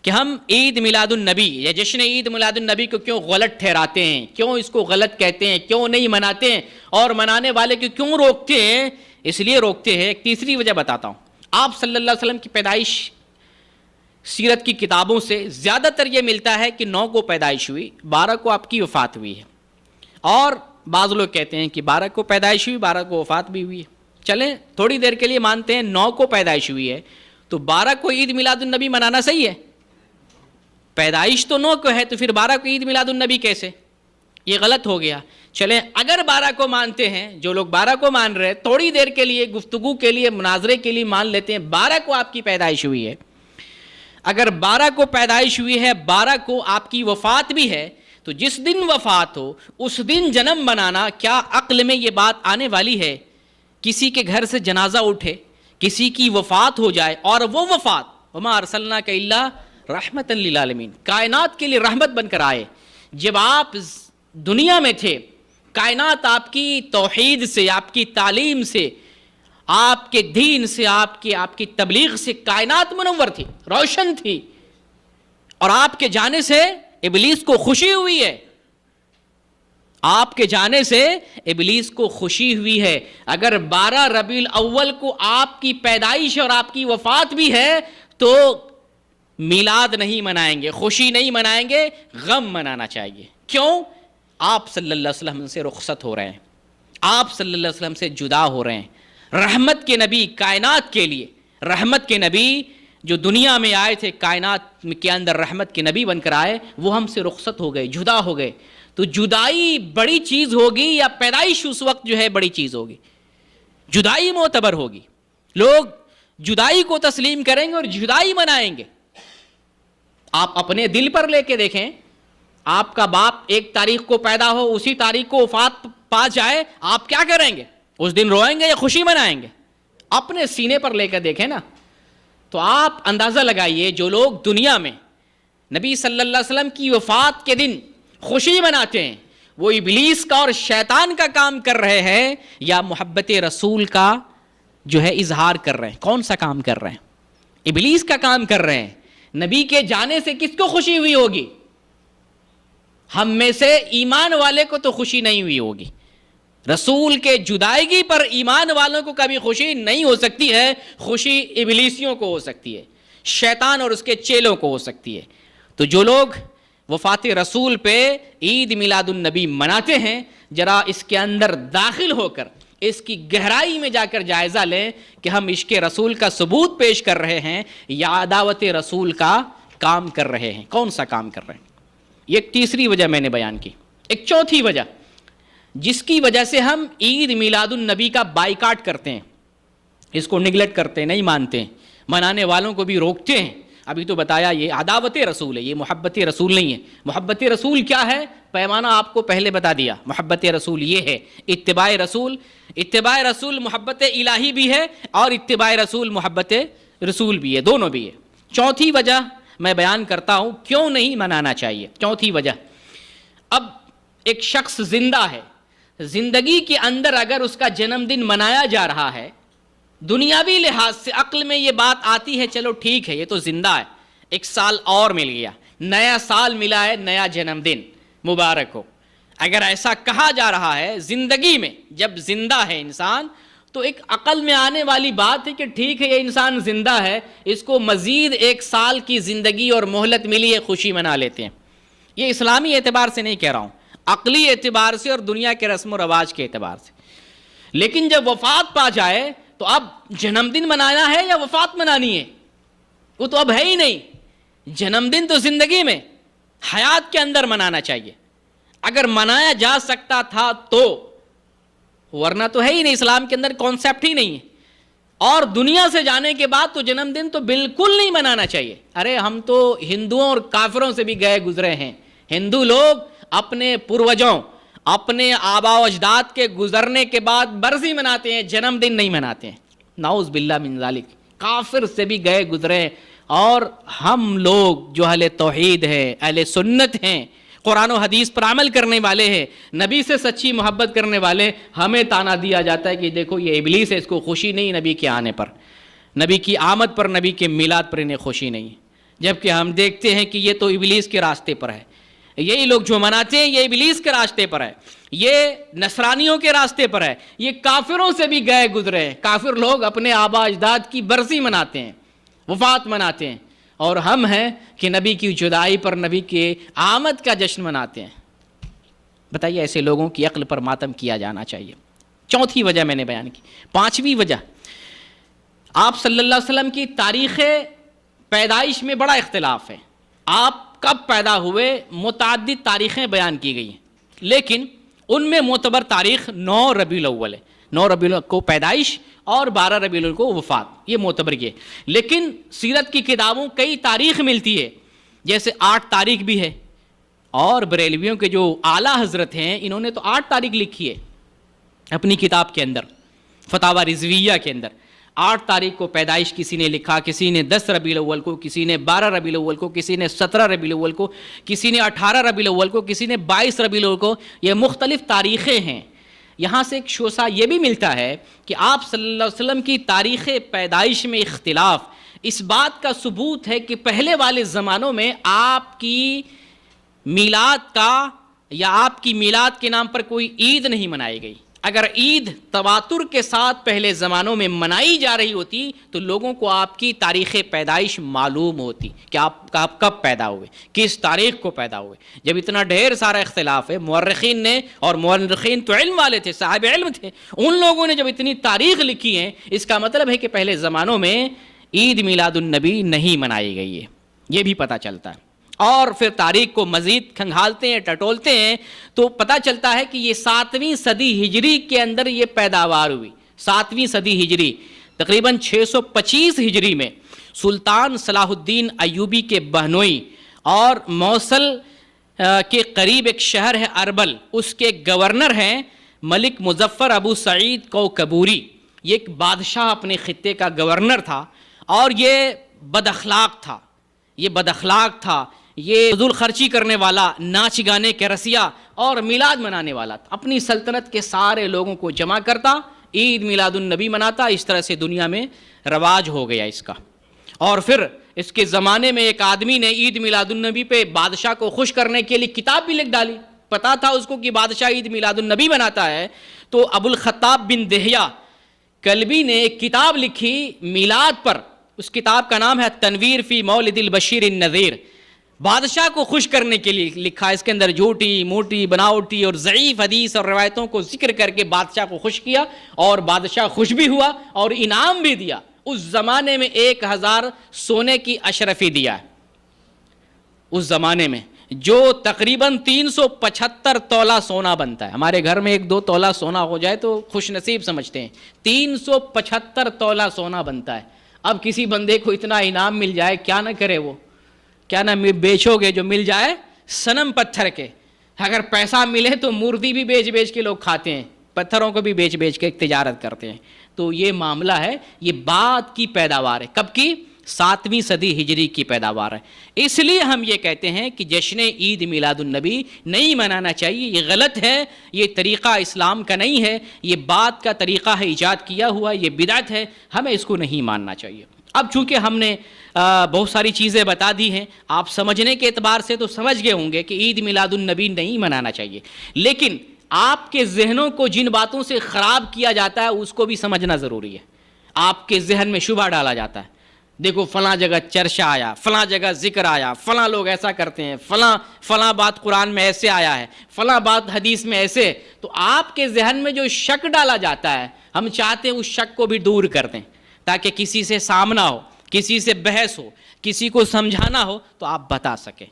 کہ ہم عید میلاد النبی یا جشن عید میلاد النبی کو کیوں غلط ٹھہراتے ہیں، کیوں اس کو غلط کہتے ہیں، کیوں نہیں مناتے ہیں، اور منانے والے کو کیوں روکتے ہیں. اس لیے روکتے ہیں، ایک تیسری وجہ بتاتا ہوں. آپ صلی اللہ علیہ وسلم کی پیدائش سیرت کی کتابوں سے زیادہ تر یہ ملتا ہے کہ 9 کو پیدائش ہوئی، 12 کو آپ کی وفات ہوئی ہے. اور بعض لوگ کہتے ہیں کہ 12 کو پیدائش ہوئی، 12 کو وفات بھی ہوئی ہے. چلیں تھوڑی دیر کے لیے مانتے ہیں 9 کو پیدائش ہوئی ہے، تو 12 کو عید میلاد النبی منانا صحیح ہے. پیدائش تو 9 کو ہے، تو پھر 12 کو عید میلاد النبی کیسے؟ یہ غلط ہو گیا. چلیں اگر 12 کو مانتے ہیں، جو لوگ 12 کو مان رہے ہیں، تھوڑی دیر کے لیے گفتگو کے لیے، مناظرے کے لیے مان لیتے ہیں 12 کو آپ کی پیدائش ہوئی ہے. اگر 12 کو پیدائش ہوئی ہے، 12 کو آپ کی وفات بھی ہے، تو جس دن وفات ہو اس دن جنم منانا، کیا عقل میں یہ بات آنے والی ہے؟ کسی کے گھر سے جنازہ اٹھے، کسی کی وفات ہو جائے، اور وہ وفات وما ارسلناک الا رحمتا للعالمین، کائنات کے لیے رحمت بن کر آئے. جب آپ دنیا میں تھے، کائنات آپ کی توحید سے، آپ کی تعلیم سے، آپ کے دین سے، آپ کی تبلیغ سے کائنات منور تھی، روشن تھی. اور آپ کے جانے سے ابلیس کو خوشی ہوئی ہے. آپ کے جانے سے ابلیس کو خوشی ہوئی ہے. اگر 12 ربیع الاول کو آپ کی پیدائش اور آپ کی وفات بھی ہے تو میلاد نہیں منائیں گے، خوشی نہیں منائیں گے، غم منانا چاہیے. کیوں؟ آپ صلی اللہ علیہ وسلم سے رخصت ہو رہے ہیں، آپ صلی اللہ علیہ وسلم سے جدا ہو رہے ہیں. رحمت کے نبی، کائنات کے لیے رحمت کے نبی جو دنیا میں آئے تھے، کائنات کے اندر رحمت کے نبی بن کر آئے، وہ ہم سے رخصت ہو گئے، جدا ہو گئے. تو جدائی بڑی چیز ہوگی یا پیدائش اس وقت جو ہے بڑی چیز ہوگی؟ جدائی معتبر ہوگی. لوگ جدائی کو تسلیم کریں گے اور جدائی منائیں گے. آپ اپنے دل پر لے کے دیکھیں، آپ کا باپ 1 تاریخ کو پیدا ہو، اسی تاریخ کو وفات پا جائے، آپ کیا کریں گے؟ اس دن روئیں گے یا خوشی منائیں گے؟ اپنے سینے پر لے کر دیکھیں نا. تو آپ اندازہ لگائیے، جو لوگ دنیا میں نبی صلی اللہ علیہ وسلم کی وفات کے دن خوشی مناتے ہیں، وہ ابلیس کا اور شیطان کا کام کر رہے ہیں یا محبت رسول کا جو ہے اظہار کر رہے ہیں؟ کون سا کام کر رہے ہیں؟ ابلیس کا کام کر رہے ہیں. نبی کے جانے سے کس کو خوشی ہوئی ہوگی؟ ہم میں سے ایمان والے کو تو خوشی نہیں ہوئی ہوگی. رسول کے جدائیگی پر ایمان والوں کو کبھی خوشی نہیں ہو سکتی ہے. خوشی ابلیسیوں کو ہو سکتی ہے، شیطان اور اس کے چیلوں کو ہو سکتی ہے. تو جو لوگ وفات رسول پہ عید میلاد النبی مناتے ہیں، ذرا اس کے اندر داخل ہو کر اس کی گہرائی میں جا کر جائزہ لیں کہ ہم عشق رسول کا ثبوت پیش کر رہے ہیں یا عداوت رسول کا کام کر رہے ہیں. کون سا کام کر رہے ہیں؟ یہ ایک تیسری وجہ میں نے بیان کی. ایک چوتھی وجہ جس کی وجہ سے ہم عید میلاد النبی کا بائیکاٹ کرتے ہیں، اس کو نگلیکٹ کرتے ہیں، نہیں مانتے ہیں، منانے والوں کو بھی روکتے ہیں. ابھی تو بتایا یہ عداوت رسول ہے، یہ محبت رسول نہیں ہے. محبت رسول کیا ہے؟ پیمانہ آپ کو پہلے بتا دیا. محبت رسول یہ ہے اتباع رسول. اتباع رسول محبت الہی بھی ہے اور اتباع رسول محبت رسول بھی ہے، دونوں بھی ہے. چوتھی وجہ میں بیان کرتا ہوں کیوں نہیں منانا چاہیے. چوتھی وجہ، اب ایک شخص زندہ ہے، زندگی کے اندر اگر اس کا جنم دن منایا جا رہا ہے، دنیاوی لحاظ سے عقل میں یہ بات آتی ہے چلو ٹھیک ہے، یہ تو زندہ ہے، 1 سال اور مل گیا، نیا سال ملا ہے، نیا جنم دن مبارک ہو. اگر ایسا کہا جا رہا ہے زندگی میں، جب زندہ ہے انسان تو ایک عقل میں آنے والی بات ہے کہ ٹھیک ہے یہ انسان زندہ ہے، اس کو مزید 1 سال کی زندگی اور مہلت ملی ہے، خوشی منا لیتے ہیں. یہ اسلامی اعتبار سے نہیں کہہ رہا ہوں، عقلی اعتبار سے اور دنیا کے رسم و رواج کے اعتبار سے. لیکن جب وفات پا جائے تو اب جنم دن منانا ہے یا وفات منانی ہے؟ وہ تو اب ہے ہی نہیں. جنم دن تو زندگی میں، حیات کے اندر منانا چاہیے. اگر منایا جا سکتا تھا تو، ورنہ تو ہے ہی نہیں، اسلام کے اندر کانسیپٹ ہی نہیں ہے. اور دنیا سے جانے کے بعد تو جنم دن تو بالکل نہیں منانا چاہیے. ارے ہم تو ہندوؤں اور کافروں سے بھی گئے گزرے ہیں. ہندو لوگ اپنے پروجوں، اپنے آباء و اجداد کے گزرنے کے بعد برسی مناتے ہیں، جنم دن نہیں مناتے ہیں. نعوذ باللہ من ذالک. کافر سے بھی گئے گزرے. اور ہم لوگ جو اہل توحید ہیں، اہل سنت ہیں، قرآن و حدیث پر عمل کرنے والے ہیں، نبی سے سچی محبت کرنے والے، ہمیں تانا دیا جاتا ہے کہ دیکھو یہ ابلیس ہے، اس کو خوشی نہیں نبی کے آنے پر، نبی کی آمد پر، نبی کے میلاد پر انہیں خوشی نہیں. جبکہ ہم دیکھتے ہیں کہ یہ تو ابلیس کے راستے پر ہے. یہی لوگ جو مناتے ہیں یہ ابلیس کے راستے پر ہے، یہ نصرانیوں کے راستے پر ہے، یہ کافروں سے بھی گئے گزرے ہیں. کافر لوگ اپنے آباء اجداد کی برسی مناتے ہیں، وفات مناتے ہیں، اور ہم ہیں کہ نبی کی جدائی پر، نبی کے آمد کا جشن مناتے ہیں. بتائیے ایسے لوگوں کی عقل پر ماتم کیا جانا چاہیے. چوتھی وجہ میں نے بیان کی. پانچویں وجہ، آپ صلی اللہ علیہ وسلم کی تاریخ پیدائش میں بڑا اختلاف ہے. آپ کب پیدا ہوئے، متعدد تاریخیں بیان کی گئی ہیں، لیکن ان میں معتبر تاریخ 9 ربیع الاول ہے. 9 ربیع الاول کو پیدائش اور 12 ربیع الاول کو وفات، یہ معتبر یہ. لیکن سیرت کی کتابوں کئی تاریخ ملتی ہے، جیسے 8 تاریخ بھی ہے. اور بریلویوں کے جو اعلیٰ حضرت ہیں انہوں نے تو 8 تاریخ لکھی ہے اپنی کتاب کے اندر، فتاوی رضویہ کے اندر. 8 تاریخ کو پیدائش کسی نے لکھا، کسی نے 10 ربیع الاول کو، کسی نے 12 ربیع الاول کو، کسی نے 17 ربیع الاول کو، کسی نے 18 ربیع الاول کو، کسی نے 22 ربیع الاول کو. یہ مختلف تاریخیں ہیں. یہاں سے ایک شوسہ یہ بھی ملتا ہے کہ آپ صلی اللہ علیہ وسلم کی تاریخ پیدائش میں اختلاف اس بات کا ثبوت ہے کہ پہلے والے زمانوں میں آپ کی میلاد کا یا آپ کی میلاد کے نام پر کوئی عید نہیں منائی گئی. اگر عید تواتر کے ساتھ پہلے زمانوں میں منائی جا رہی ہوتی تو لوگوں کو آپ کی تاریخ پیدائش معلوم ہوتی کہ آپ کب پیدا ہوئے، کس تاریخ کو پیدا ہوئے. جب اتنا ڈھیر سارا اختلاف ہے، مورخین نے، اور مورخین تو علم والے تھے، صاحب علم تھے، ان لوگوں نے جب اتنی تاریخ لکھی ہے، اس کا مطلب ہے کہ پہلے زمانوں میں عید میلاد النبی نہیں منائی گئی ہے. یہ بھی پتہ چلتا ہے. اور پھر تاریخ کو مزید کھنگالتے ہیں، ٹٹولتے ہیں، تو پتہ چلتا ہے کہ یہ 7ویں صدی ہجری کے اندر یہ پیداوار ہوئی. 7ویں صدی ہجری، تقریباً 625 ہجری میں سلطان صلاح الدین ایوبی کے بہنوئی اور موصل کے قریب ایک شہر ہے اربل، اس کے گورنر ہیں ملک مظفر ابو سعید کوکبوری. یہ ایک بادشاہ اپنے خطے کا گورنر تھا، اور یہ بد اخلاق تھا، یہ فضول خرچی کرنے والا، ناچ گانے کے رسیا اور میلاد منانے والا تھا. اپنی سلطنت کے سارے لوگوں کو جمع کرتا، عید میلاد النبی مناتا. اس طرح سے دنیا میں رواج ہو گیا اس کا. اور پھر اس کے زمانے میں ایک آدمی نے عید میلاد النبی پہ بادشاہ کو خوش کرنے کے لیے کتاب بھی لکھ ڈالی. پتا تھا اس کو کہ بادشاہ عید میلاد النبی مناتا ہے، تو ابو الخطاب بن دہیہ کلبی نے ایک کتاب لکھی میلاد پر. اس کتاب کا نام ہے تنویر فی مولد البشیر النذیر. بادشاہ کو خوش کرنے کے لیے لکھا. اس کے اندر جھوٹی موٹی بناوٹی اور ضعیف حدیث اور روایتوں کو ذکر کر کے بادشاہ کو خوش کیا، اور بادشاہ خوش بھی ہوا اور انعام بھی دیا. اس زمانے میں 1000 سونے کی اشرفی دیا ہے. اس زمانے میں جو تقریباً 375 تولہ سونا بنتا ہے. ہمارے گھر میں 1-2 تولہ سونا ہو جائے تو خوش نصیب سمجھتے ہیں. 375 تولہ سونا بنتا ہے. اب کسی بندے کو اتنا انعام مل جائے، کیا نہ کرے وہ؟ کیا نہ بیچو گے جو مل جائے صنم پتھر کے. اگر پیسہ ملے تو مردی بھی بیچ کے لوگ کھاتے ہیں، پتھروں کو بھی بیچ کے تجارت کرتے ہیں. تو یہ معاملہ ہے، یہ بات کی پیداوار ہے. کب کی؟ 7ویں صدی ہجری کی پیداوار ہے. اس لیے ہم یہ کہتے ہیں کہ جشن عید میلاد النبی نہیں منانا چاہیے. یہ غلط ہے، یہ طریقہ اسلام کا نہیں ہے، یہ بات کا طریقہ ہے ایجاد کیا ہوا، یہ بدعت ہے، ہمیں اس کو نہیں ماننا چاہیے. اب چونکہ ہم نے بہت ساری چیزیں بتا دی ہیں، آپ سمجھنے کے اعتبار سے تو سمجھ گئے ہوں گے کہ عید میلاد النبی نہیں منانا چاہیے. لیکن آپ کے ذہنوں کو جن باتوں سے خراب کیا جاتا ہے اس کو بھی سمجھنا ضروری ہے. آپ کے ذہن میں شبہ ڈالا جاتا ہے, دیکھو فلاں جگہ چرچا آیا, فلاں جگہ ذکر آیا, فلاں لوگ ایسا کرتے ہیں, فلاں بات قرآن میں ایسے آیا ہے, فلاں بات حدیث میں ایسے. تو آپ کے ذہن میں جو شک ڈالا جاتا ہے, ہم چاہتے ہیں اس شک کو بھی دور کر دیں تاکہ کسی سے سامنا ہو, کسی سے بحث ہو, کسی کو سمجھانا ہو تو آپ بتا سکیں.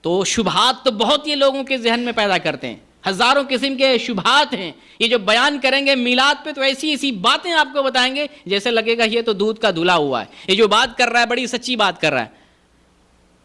تو شبہات تو بہت یہ لوگوں کے ذہن میں پیدا کرتے ہیں, ہزاروں قسم کے شبہات ہیں. یہ جو بیان کریں گے میلاد پہ تو ایسی ایسی باتیں آپ کو بتائیں گے جیسے لگے گا یہ تو دودھ کا دھلا ہوا ہے. یہ جو بات کر رہا ہے بڑی سچی بات کر رہا ہے,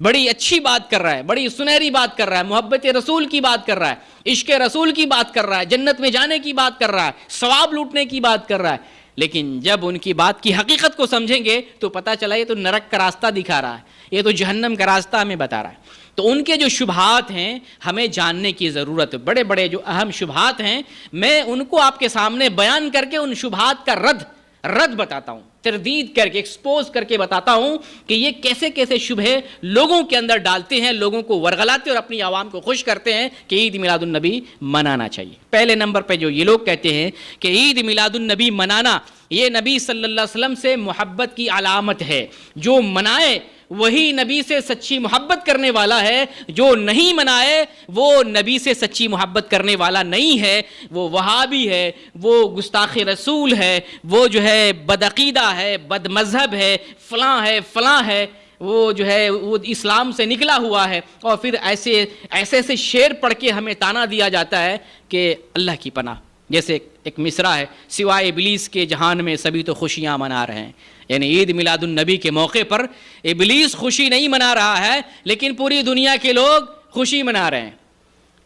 بڑی اچھی بات کر رہا ہے, بڑی سنہری بات کر رہا ہے, محبت رسول کی بات کر رہا ہے, عشق رسول کی بات کر رہا ہے, جنت میں جانے کی بات کر رہا ہے, ثواب لوٹنے کی بات کر رہا ہے. لیکن جب ان کی بات کی حقیقت کو سمجھیں گے تو پتہ چلا یہ تو نرک کا راستہ دکھا رہا ہے, یہ تو جہنم کا راستہ ہمیں بتا رہا ہے. تو ان کے جو شبہات ہیں ہمیں جاننے کی ضرورت ہے. بڑے بڑے جو اہم شبہات ہیں میں ان کو آپ کے سامنے بیان کر کے ان شبہات کا رد بتاتا ہوں, تردید کر کے, ایکسپوز کر کے بتاتا ہوں کہ یہ کیسے کیسے شبہے لوگوں کے اندر ڈالتے ہیں, لوگوں کو ورغلاتے اور اپنی عوام کو خوش کرتے ہیں کہ عید میلاد النبی منانا چاہیے. پہلے نمبر پہ جو یہ لوگ کہتے ہیں کہ عید میلاد النبی منانا یہ نبی صلی اللہ علیہ وسلم سے محبت کی علامت ہے, جو منائے وہی نبی سے سچی محبت کرنے والا ہے, جو نہیں منائے وہ نبی سے سچی محبت کرنے والا نہیں ہے, وہ وہابی ہے, وہ گستاخ رسول ہے, وہ جو ہے بدعقیدہ ہے, بد مذہب ہے, فلاں ہے, وہ جو ہے وہ اسلام سے نکلا ہوا ہے. اور پھر ایسے شعر پڑھ کے ہمیں تانا دیا جاتا ہے کہ اللہ کی پناہ, جیسے ایک مصرع ہے, سوائے ابلیس کے جہان میں سبھی تو خوشیاں منا رہے ہیں. یعنی عید میلاد النبی کے موقع پر ابلیس خوشی نہیں منا رہا ہے لیکن پوری دنیا کے لوگ خوشی منا رہے ہیں.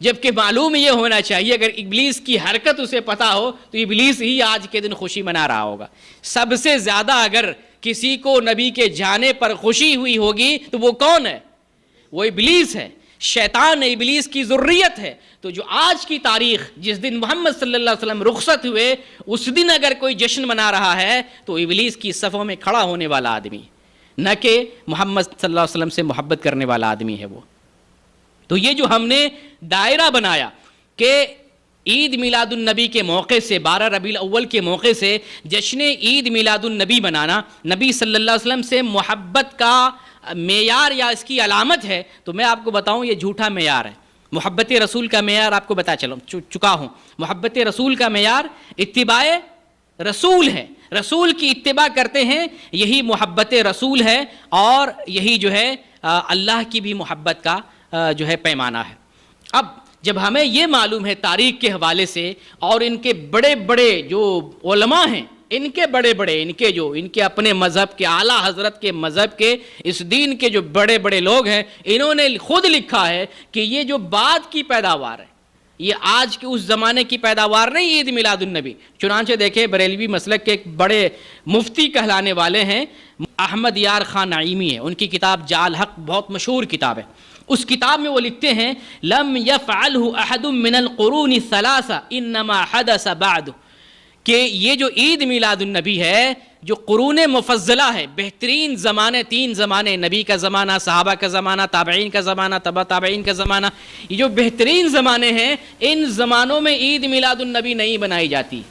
جبکہ معلوم یہ ہونا چاہیے اگر ابلیس کی حرکت اسے پتہ ہو تو ابلیس ہی آج کے دن خوشی منا رہا ہوگا. سب سے زیادہ اگر کسی کو نبی کے جانے پر خوشی ہوئی ہوگی تو وہ کون ہے؟ وہ ابلیس ہے, شیطان ابلیس کی ذریت ہے. تو جو آج کی تاریخ جس دن محمد صلی اللہ علیہ وسلم رخصت ہوئے اس دن اگر کوئی جشن منا رہا ہے تو ابلیس کی صفوں میں کھڑا ہونے والا آدمی, نہ کہ محمد صلی اللہ علیہ وسلم سے محبت کرنے والا آدمی ہے وہ. تو یہ جو ہم نے دائرہ بنایا کہ عید میلاد النبی کے موقع سے 12 ربیع الاول کے موقع سے جشن عید میلاد النبی منانا نبی صلی اللہ علیہ وسلم سے محبت کا معیار یا اس کی علامت ہے, تو میں آپ کو بتاؤں یہ جھوٹا معیار ہے. محبت رسول کا معیار آپ کو بتا چکا ہوں. محبت رسول کا معیار اتباع رسول ہے, رسول کی اتباع کرتے ہیں, یہی محبت رسول ہے اور یہی جو ہے اللہ کی بھی محبت کا جو ہے پیمانہ ہے. اب جب ہمیں یہ معلوم ہے تاریخ کے حوالے سے اور ان کے بڑے بڑے جو علماء ہیں, ان کے بڑے بڑے ان کے اپنے مذہب کے اعلیٰ حضرت کے مذہب کے اس دین کے جو بڑے بڑے لوگ ہیں, انہوں نے خود لکھا ہے کہ یہ جو بعد کی پیداوار ہے یہ آج کے اس زمانے کی پیداوار نہیں عید میلاد النبی. چنانچہ دیکھیں بریلوی مسلک کے ایک بڑے مفتی کہلانے والے ہیں احمد یار خان نعیمی ہے, ان کی کتاب جال حق بہت مشہور کتاب ہے. اس کتاب میں وہ لکھتے ہیں لم یفعلہ احد من القرون الثلاثہ انما حدث بعد, کہ یہ جو عید میلاد النبی ہے جو قرون مفضلہ ہے, بہترین زمانے 3 زمانے, نبی کا زمانہ, صحابہ کا زمانہ, تابعین کا زمانہ, تبع تابعین کا زمانہ, یہ جو بہترین زمانے ہیں ان زمانوں میں عید میلاد النبی نہیں بنائی جاتی,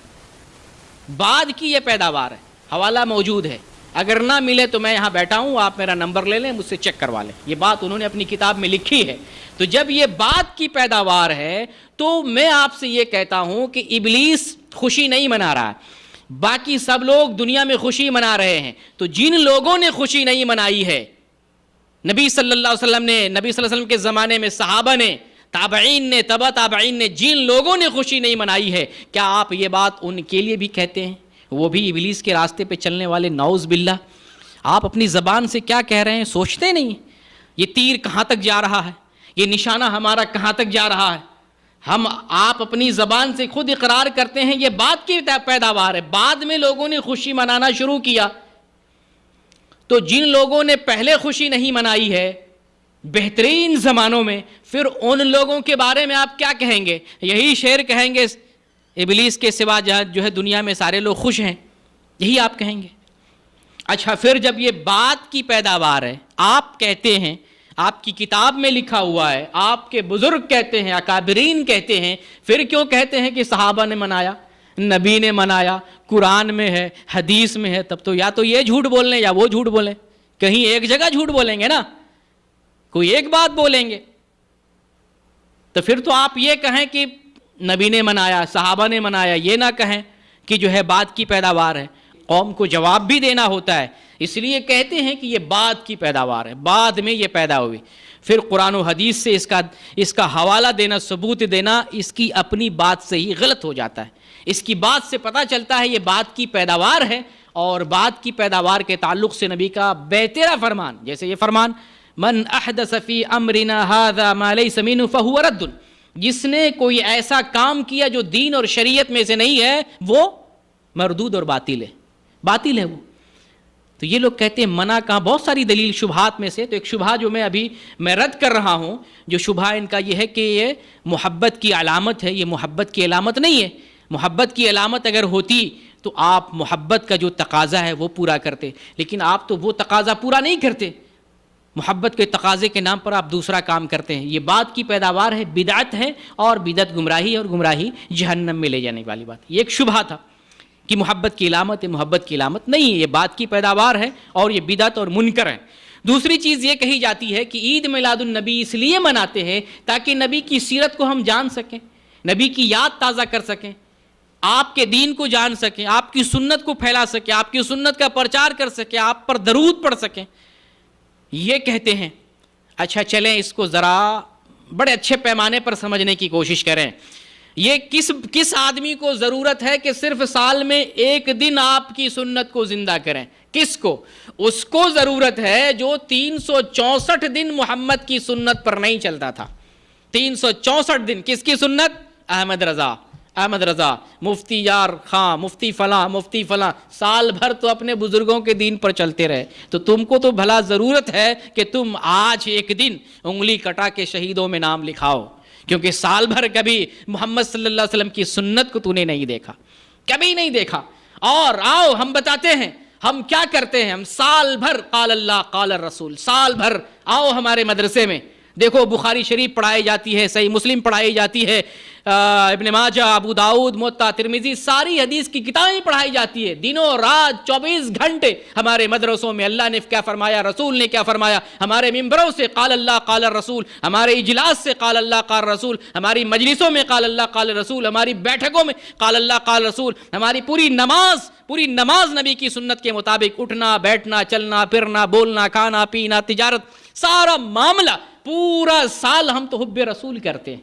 بعد کی یہ پیداوار ہے. حوالہ موجود ہے, اگر نہ ملے تو میں یہاں بیٹھا ہوں, آپ میرا نمبر لے لیں, مجھ سے چیک کروا لیں. یہ بات انہوں نے اپنی کتاب میں لکھی ہے. تو جب یہ بات کی پیداوار ہے تو میں آپ سے یہ کہتا ہوں کہ ابلیس خوشی نہیں منا رہا ہے, باقی سب لوگ دنیا میں خوشی منا رہے ہیں. تو جن لوگوں نے خوشی نہیں منائی ہے, نبی صلی اللہ علیہ وسلم نے, نبی صلی اللہ علیہ وسلم کے زمانے میں صحابہ نے, تابعین نے, تبع تابعین نے, جن لوگوں نے خوشی نہیں منائی ہے, کیا آپ یہ بات ان کے لیے بھی کہتے ہیں؟ وہ بھی ابلیس کے راستے پہ چلنے والے, نعوذ باللہ. آپ اپنی زبان سے کیا کہہ رہے ہیں سوچتے نہیں؟ یہ تیر کہاں تک جا رہا ہے, یہ نشانہ ہمارا کہاں تک جا رہا ہے. آپ اپنی زبان سے خود اقرار کرتے ہیں یہ بات کی پیداوار ہے. بعد میں لوگوں نے خوشی منانا شروع کیا, تو جن لوگوں نے پہلے خوشی نہیں منائی ہے بہترین زمانوں میں, پھر ان لوگوں کے بارے میں آپ کیا کہیں گے؟ یہی شعر کہیں گے ابلیس کے سوا جو ہے دنیا میں سارے لوگ خوش ہیں, یہی آپ کہیں گے. اچھا, پھر جب یہ بات کی پیداوار ہے, آپ کہتے ہیں آپ کی کتاب میں لکھا ہوا ہے، آپ کے بزرگ کہتے ہیں، اکابرین کہتے ہیں، پھر کیوں کہتے ہیں کہ صحابہ نے منایا، نبی نے منایا، قرآن میں ہے، حدیث میں ہے؟ تب تو یا تو یہ جھوٹ بول لیں یا وہ جھوٹ بولیں، کہیں ایک جگہ جھوٹ بولیں گے نا، کوئی ایک بات بولیں گے۔ تو پھر تو آپ یہ کہیں کہ نبی نے منایا، صحابہ نے منایا، یہ نہ کہیں کہ جو ہے بعد کی پیداوار ہے۔ قوم کو جواب بھی دینا ہوتا ہے، اس لیے کہتے ہیں کہ یہ بعد کی پیداوار ہے، بعد میں یہ پیدا ہوئی۔ پھر قرآن و حدیث سے اس کا حوالہ دینا، ثبوت دینا اس کی اپنی بات سے ہی غلط ہو جاتا ہے۔ اس کی بات سے پتہ چلتا ہے یہ بعد کی پیداوار ہے، اور بعد کی پیداوار کے تعلق سے نبی کا بیترا فرمان، جیسے یہ فرمان من احدث فی امرنا ھذا ما لیس منہ فہو رد، جس نے کوئی ایسا کام کیا جو دین اور شریعت میں سے نہیں ہے وہ مردود اور باطل ہے، باطل ہے وہ۔ تو یہ لوگ کہتے ہیں منع کہاں، بہت ساری دلیل شبہات میں سے، تو ایک شبہ جو میں رد کر رہا ہوں، جو شبہ ان کا یہ ہے کہ یہ محبت کی علامت ہے، یہ محبت کی علامت نہیں ہے۔ محبت کی علامت اگر ہوتی تو آپ محبت کا جو تقاضا ہے وہ پورا کرتے، لیکن آپ تو وہ تقاضا پورا نہیں کرتے، محبت کے تقاضے کے نام پر آپ دوسرا کام کرتے ہیں۔ یہ بعد کی پیداوار ہے، بدعت ہے، اور بدعت گمراہی، اور گمراہی جہنم میں لے جانے والی بات۔ یہ ایک شبہ تھا کہ محبت کی علامت ہے، محبت کی علامت نہیں ہے، یہ بعد کی پیداوار ہے، اور یہ بدعت اور منکر ہے۔ دوسری چیز یہ کہی جاتی ہے کہ عید میلاد النبی اس لیے مناتے ہیں تاکہ نبی کی سیرت کو ہم جان سکیں، نبی کی یاد تازہ کر سکیں، آپ کے دین کو جان سکیں، آپ کی سنت کو پھیلا سکیں، آپ کی سنت کا پرچار کر سکیں، آپ پر درود پڑھ سکیں، یہ کہتے ہیں۔ اچھا چلیں اس کو ذرا بڑے اچھے پیمانے پر سمجھنے کی کوشش کریں۔ یہ کس آدمی کو ضرورت ہے کہ صرف سال میں ایک دن آپ کی سنت کو زندہ کریں؟ کس کو؟ اس کو ضرورت ہے جو 364 دن محمد کی سنت پر نہیں چلتا تھا۔ 364 دن کس کی سنت؟ احمد رضا، مفتی یار خاں، مفتی فلاں، مفتی فلاں، سال بھر تو اپنے بزرگوں کے دین پر چلتے رہے۔ تو تم کو تو بھلا ضرورت ہے کہ تم آج ایک دن انگلی کٹا کے شہیدوں میں نام لکھاؤ، کیونکہ سال بھر کبھی محمد صلی اللہ علیہ وسلم کی سنت کو تو نے نہیں دیکھا، کبھی نہیں دیکھا۔ اور آؤ ہم بتاتے ہیں ہم کیا کرتے ہیں، ہم سال بھر قال اللہ قال الرسول، سال بھر آؤ ہمارے مدرسے میں، دیکھو بخاری شریف پڑھائی جاتی ہے، صحیح مسلم پڑھائی جاتی ہے، ابن ماجہ، ابو داؤد، موطا، ترمذی، ساری حدیث کی کتابیں پڑھائی جاتی ہے، دنوں رات 24 گھنٹے ہمارے مدرسوں میں اللہ نے کیا فرمایا، رسول نے کیا فرمایا، ہمارے ممبروں سے قال اللہ قال الرسول، ہمارے اجلاس سے قال اللہ قال رسول، ہماری مجلسوں میں قال اللہ قال رسول، ہماری بیٹھکوں میں قال اللہ قال رسول، ہماری پوری نماز نبی کی سنت کے مطابق، اٹھنا بیٹھنا چلنا پھرنا بولنا کھانا پینا تجارت، سارا معاملہ پورا سال ہم تو حب رسول کرتے ہیں،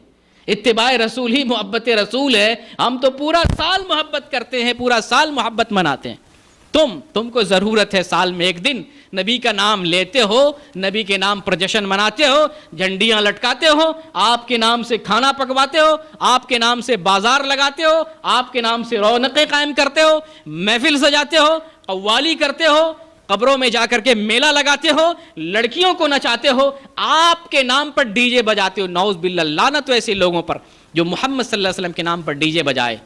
اتباع رسول ہی محبت رسول ہے، ہم تو پورا سال محبت کرتے ہیں، پورا سال محبت مناتے ہیں۔ تم کو ضرورت ہے سال میں ایک دن نبی کا نام لیتے ہو، نبی کے نام پر جشن مناتے ہو، جھنڈیاں لٹکاتے ہو، آپ کے نام سے کھانا پکواتے ہو، آپ کے نام سے بازار لگاتے ہو، آپ کے نام سے رونقیں قائم کرتے ہو، محفل سجاتے ہو، قوالی کرتے ہو، قبروں میں جا کر کے میلہ لگاتے ہو، لڑکیوں کو نچاتے ہو، آپ کے نام پر ڈی جے بجاتے ہو۔ نعوذ باللہ، لعنت ہو ایسے لوگوں پر جو محمد صلی اللہ علیہ وسلم کے نام پر ڈی جے بجائے،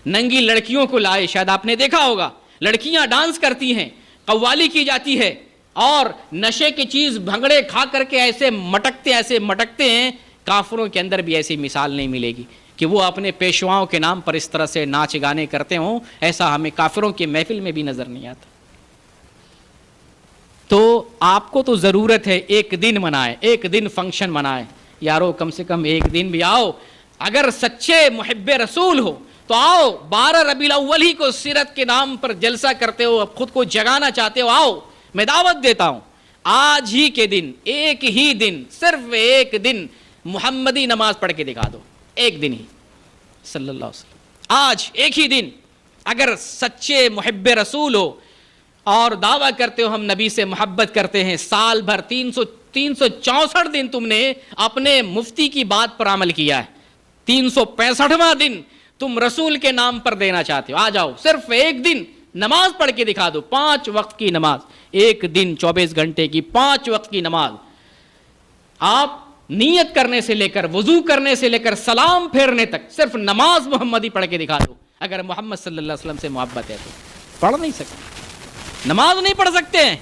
ننگی لڑکیوں کو لائے۔ شاید آپ نے دیکھا ہوگا لڑکیاں ڈانس کرتی ہیں، قوالی کی جاتی ہے، اور نشے کی چیز بھنگڑے کھا کر کے ایسے مٹکتے ہیں۔ کافروں کے اندر بھی ایسی مثال نہیں ملے گی کہ وہ اپنے پیشواؤں کے نام پر اس طرح سے ناچ گانے کرتے ہوں، ایسا ہمیں کافروں کے محفل میں بھی نظر نہیں آتا۔ تو آپ کو تو ضرورت ہے ایک دن منائے، ایک دن فنکشن منائے، یارو کم سے کم ایک دن بھی آؤ۔ اگر سچے محب رسول ہو تو آؤ، 12 ربیع الاول ہی کو سیرت کے نام پر جلسہ کرتے ہو، اب خود کو جگانا چاہتے ہو، آؤ، میں دعوت دیتا ہوں، آج ہی کے دن، ایک ہی دن، صرف ایک دن محمدی نماز پڑھ کے دکھا دو، ایک دن ہی صلی اللہ علیہ وسلم، آج ایک ہی دن۔ اگر سچے محب رسول ہو اور دعویٰ کرتے ہو ہم نبی سے محبت کرتے ہیں، سال بھر 364 دن تم نے اپنے مفتی کی بات پر عمل کیا ہے، 365واں دن تم رسول کے نام پر دینا چاہتے ہو، آ جاؤ، صرف ایک دن نماز پڑھ کے دکھا دو، 5 وقت کی نماز، ایک دن 24 گھنٹے کی 5 وقت کی نماز، آپ نیت کرنے سے لے کر وضو کرنے سے لے کر سلام پھیرنے تک صرف نماز محمدی پڑھ کے دکھا دو۔ اگر محمد صلی اللہ علیہ وسلم سے محبت ہے تو پڑھ نہیں سکتے، نماز نہیں پڑھ سکتے ہیں،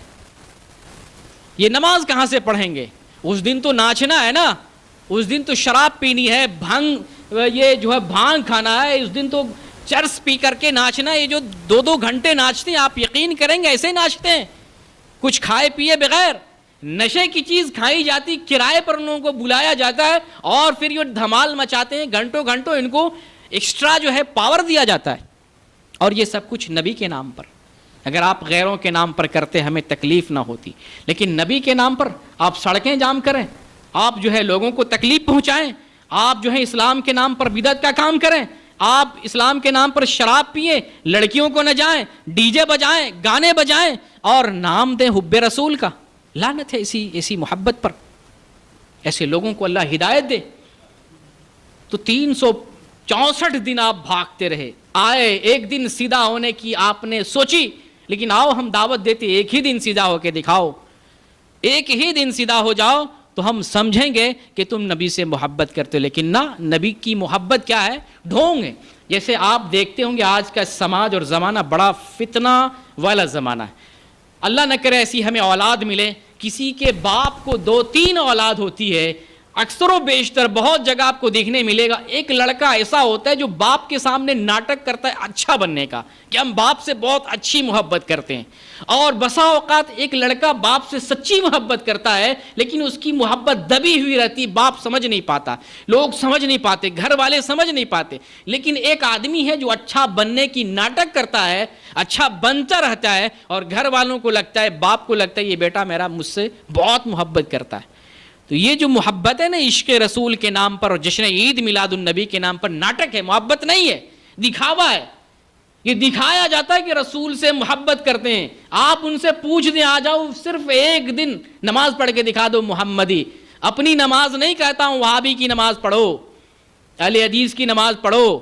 یہ نماز کہاں سے پڑھیں گے؟ اس دن تو ناچنا ہے نا, اس دن تو شراب پینی ہے, بھنگ یہ جو ہے بھانگ کھانا ہے, اس دن تو چرس پی کر کے ناچنا ہے. یہ جو 2 گھنٹے ناچتے ہیں آپ یقین کریں گے ایسے ناچتے ہیں, کچھ کھائے پیے بغیر, نشے کی چیز کھائی جاتی, کرائے پر ان لوگوں کو بلایا جاتا ہے اور پھر یہ دھمال مچاتے ہیں, گھنٹوں گھنٹوں ان کو ایکسٹرا جو ہے پاور دیا جاتا ہے. اور یہ سب کچھ نبی کے نام پر. اگر آپ غیروں کے نام پر کرتے ہمیں تکلیف نہ ہوتی, لیکن نبی کے نام پر آپ سڑکیں جام کریں, آپ جو ہے لوگوں کو تکلیف پہنچائیں, آپ جو ہے اسلام کے نام پر بدعت کا کام کریں, آپ اسلام کے نام پر شراب پئیں, لڑکیوں کو نہ جائیں, ڈی جے بجائیں, گانے بجائیں اور نام دیں حب رسول کا. لعنت ہے ایسی محبت پر. ایسے لوگوں کو اللہ ہدایت دے. تو 364 دن آپ بھاگتے رہے, آئے ایک دن سیدھا ہونے کی آپ نے سوچی, لیکن آؤ ہم دعوت دیتے ایک ہی دن سیدھا ہو کے دکھاؤ, ایک ہی دن سیدھا ہو جاؤ تو ہم سمجھیں گے کہ تم نبی سے محبت کرتے ہو. لیکن نہ, نبی کی محبت کیا ہے؟ ڈھونگ ہے. جیسے آپ دیکھتے ہوں گے آج کا سماج اور زمانہ بڑا فتنہ والا زمانہ ہے. اللہ نہ کرے ایسی ہمیں اولاد ملے, کسی کے باپ کو 2-3 اولاد ہوتی ہے, اکثر و بیشتر بہت جگہ آپ کو دیکھنے ملے گا ایک لڑکا ایسا ہوتا ہے جو باپ کے سامنے ناٹک کرتا ہے اچھا بننے کا کہ ہم باپ سے بہت اچھی محبت کرتے ہیں, اور بسا اوقات ایک لڑکا باپ سے سچی محبت کرتا ہے لیکن اس کی محبت دبی ہوئی رہتی, باپ سمجھ نہیں پاتا, لوگ سمجھ نہیں پاتے, گھر والے سمجھ نہیں پاتے. لیکن ایک آدمی ہے جو اچھا بننے کی ناٹک کرتا ہے, اچھا بنتا رہتا ہے, اور گھر والوں کو لگتا ہے, باپ کو لگتا ہے یہ بیٹا میرا مجھ سے بہت محبت کرتا ہے. تو یہ جو محبت ہے نا عشق رسول کے نام پر اور جشن عید میلاد النبی کے نام پر, ناٹک ہے, محبت نہیں ہے, دکھاوا ہے. یہ دکھایا جاتا ہے کہ رسول سے محبت کرتے ہیں. آپ ان سے پوچھ دیں, آ جاؤ صرف ایک دن نماز پڑھ کے دکھا دو محمدی. اپنی نماز نہیں کہتا ہوں, وہابی کی نماز پڑھو, اہل حدیث کی نماز پڑھو,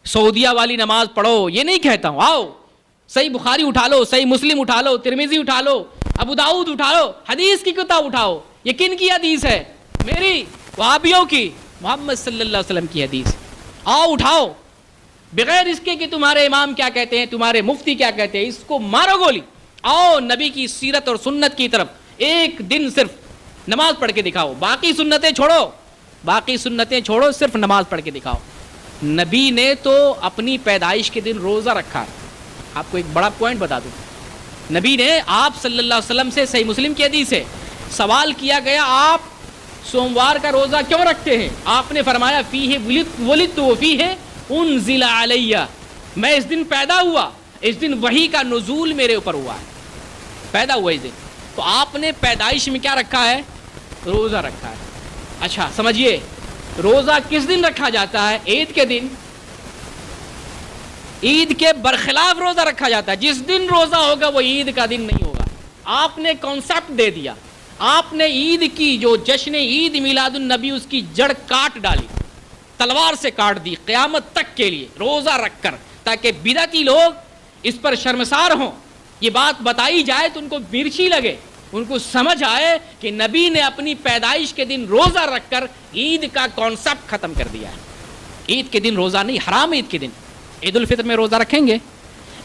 سعودیہ والی نماز پڑھو, یہ نہیں کہتا ہوں. آؤ صحیح بخاری اٹھا لو, صحیح مسلم اٹھا لو, ترمذی اٹھا لو, ابو داؤد اٹھا لو, حدیث کی کتاب اٹھاؤ. یہ کن کی حدیث ہے؟ میری, وہابیوں کی, محمد صلی اللہ علیہ وسلم کی حدیث. آؤ اٹھاؤ, بغیر اس کے کہ تمہارے امام کیا کہتے ہیں, تمہارے مفتی کیا کہتے ہیں, اس کو مارو گولی. آؤ نبی کی سیرت اور سنت کی طرف ایک دن صرف نماز پڑھ کے دکھاؤ, باقی سنتیں چھوڑو, باقی سنتیں چھوڑو, صرف نماز پڑھ کے دکھاؤ. نبی نے تو اپنی پیدائش کے دن روزہ رکھا. آپ کو ایک بڑا پوائنٹ بتا دوں, نبی نے, آپ صلی اللہ علیہ وسلم سے صحیح مسلم کی حدیث ہے, سوال کیا گیا آپ سوموار کا روزہ کیوں رکھتے ہیں؟ آپ نے فرمایا فیہ ولدت وفیہ انزل علیہ, میں اس دن پیدا ہوا, اس دن وحی کا نزول میرے اوپر ہوا ہے, پیدا ہوا اس دن. تو آپ نے پیدائش میں کیا رکھا ہے؟ روزہ رکھا ہے. اچھا سمجھیے, روزہ کس دن رکھا جاتا ہے؟ عید کے دن. عید کے برخلاف روزہ رکھا جاتا ہے. جس دن روزہ ہوگا وہ عید کا دن نہیں ہوگا. آپ نے کانسیپٹ دے دیا, آپ نے عید کی جو جشن عید میلاد النبی اس کی جڑ کاٹ ڈالی, تلوار سے کاٹ دی قیامت تک کے لیے روزہ رکھ کر, تاکہ بدعتی لوگ اس پر شرمسار ہوں. یہ بات بتائی جائے تو ان کو مرچی لگے, ان کو سمجھ آئے کہ نبی نے اپنی پیدائش کے دن روزہ رکھ کر عید کا کانسیپٹ ختم کر دیا ہے. عید کے دن روزہ نہیں, حرام. عید کے دن, عید الفطر میں روزہ رکھیں گے,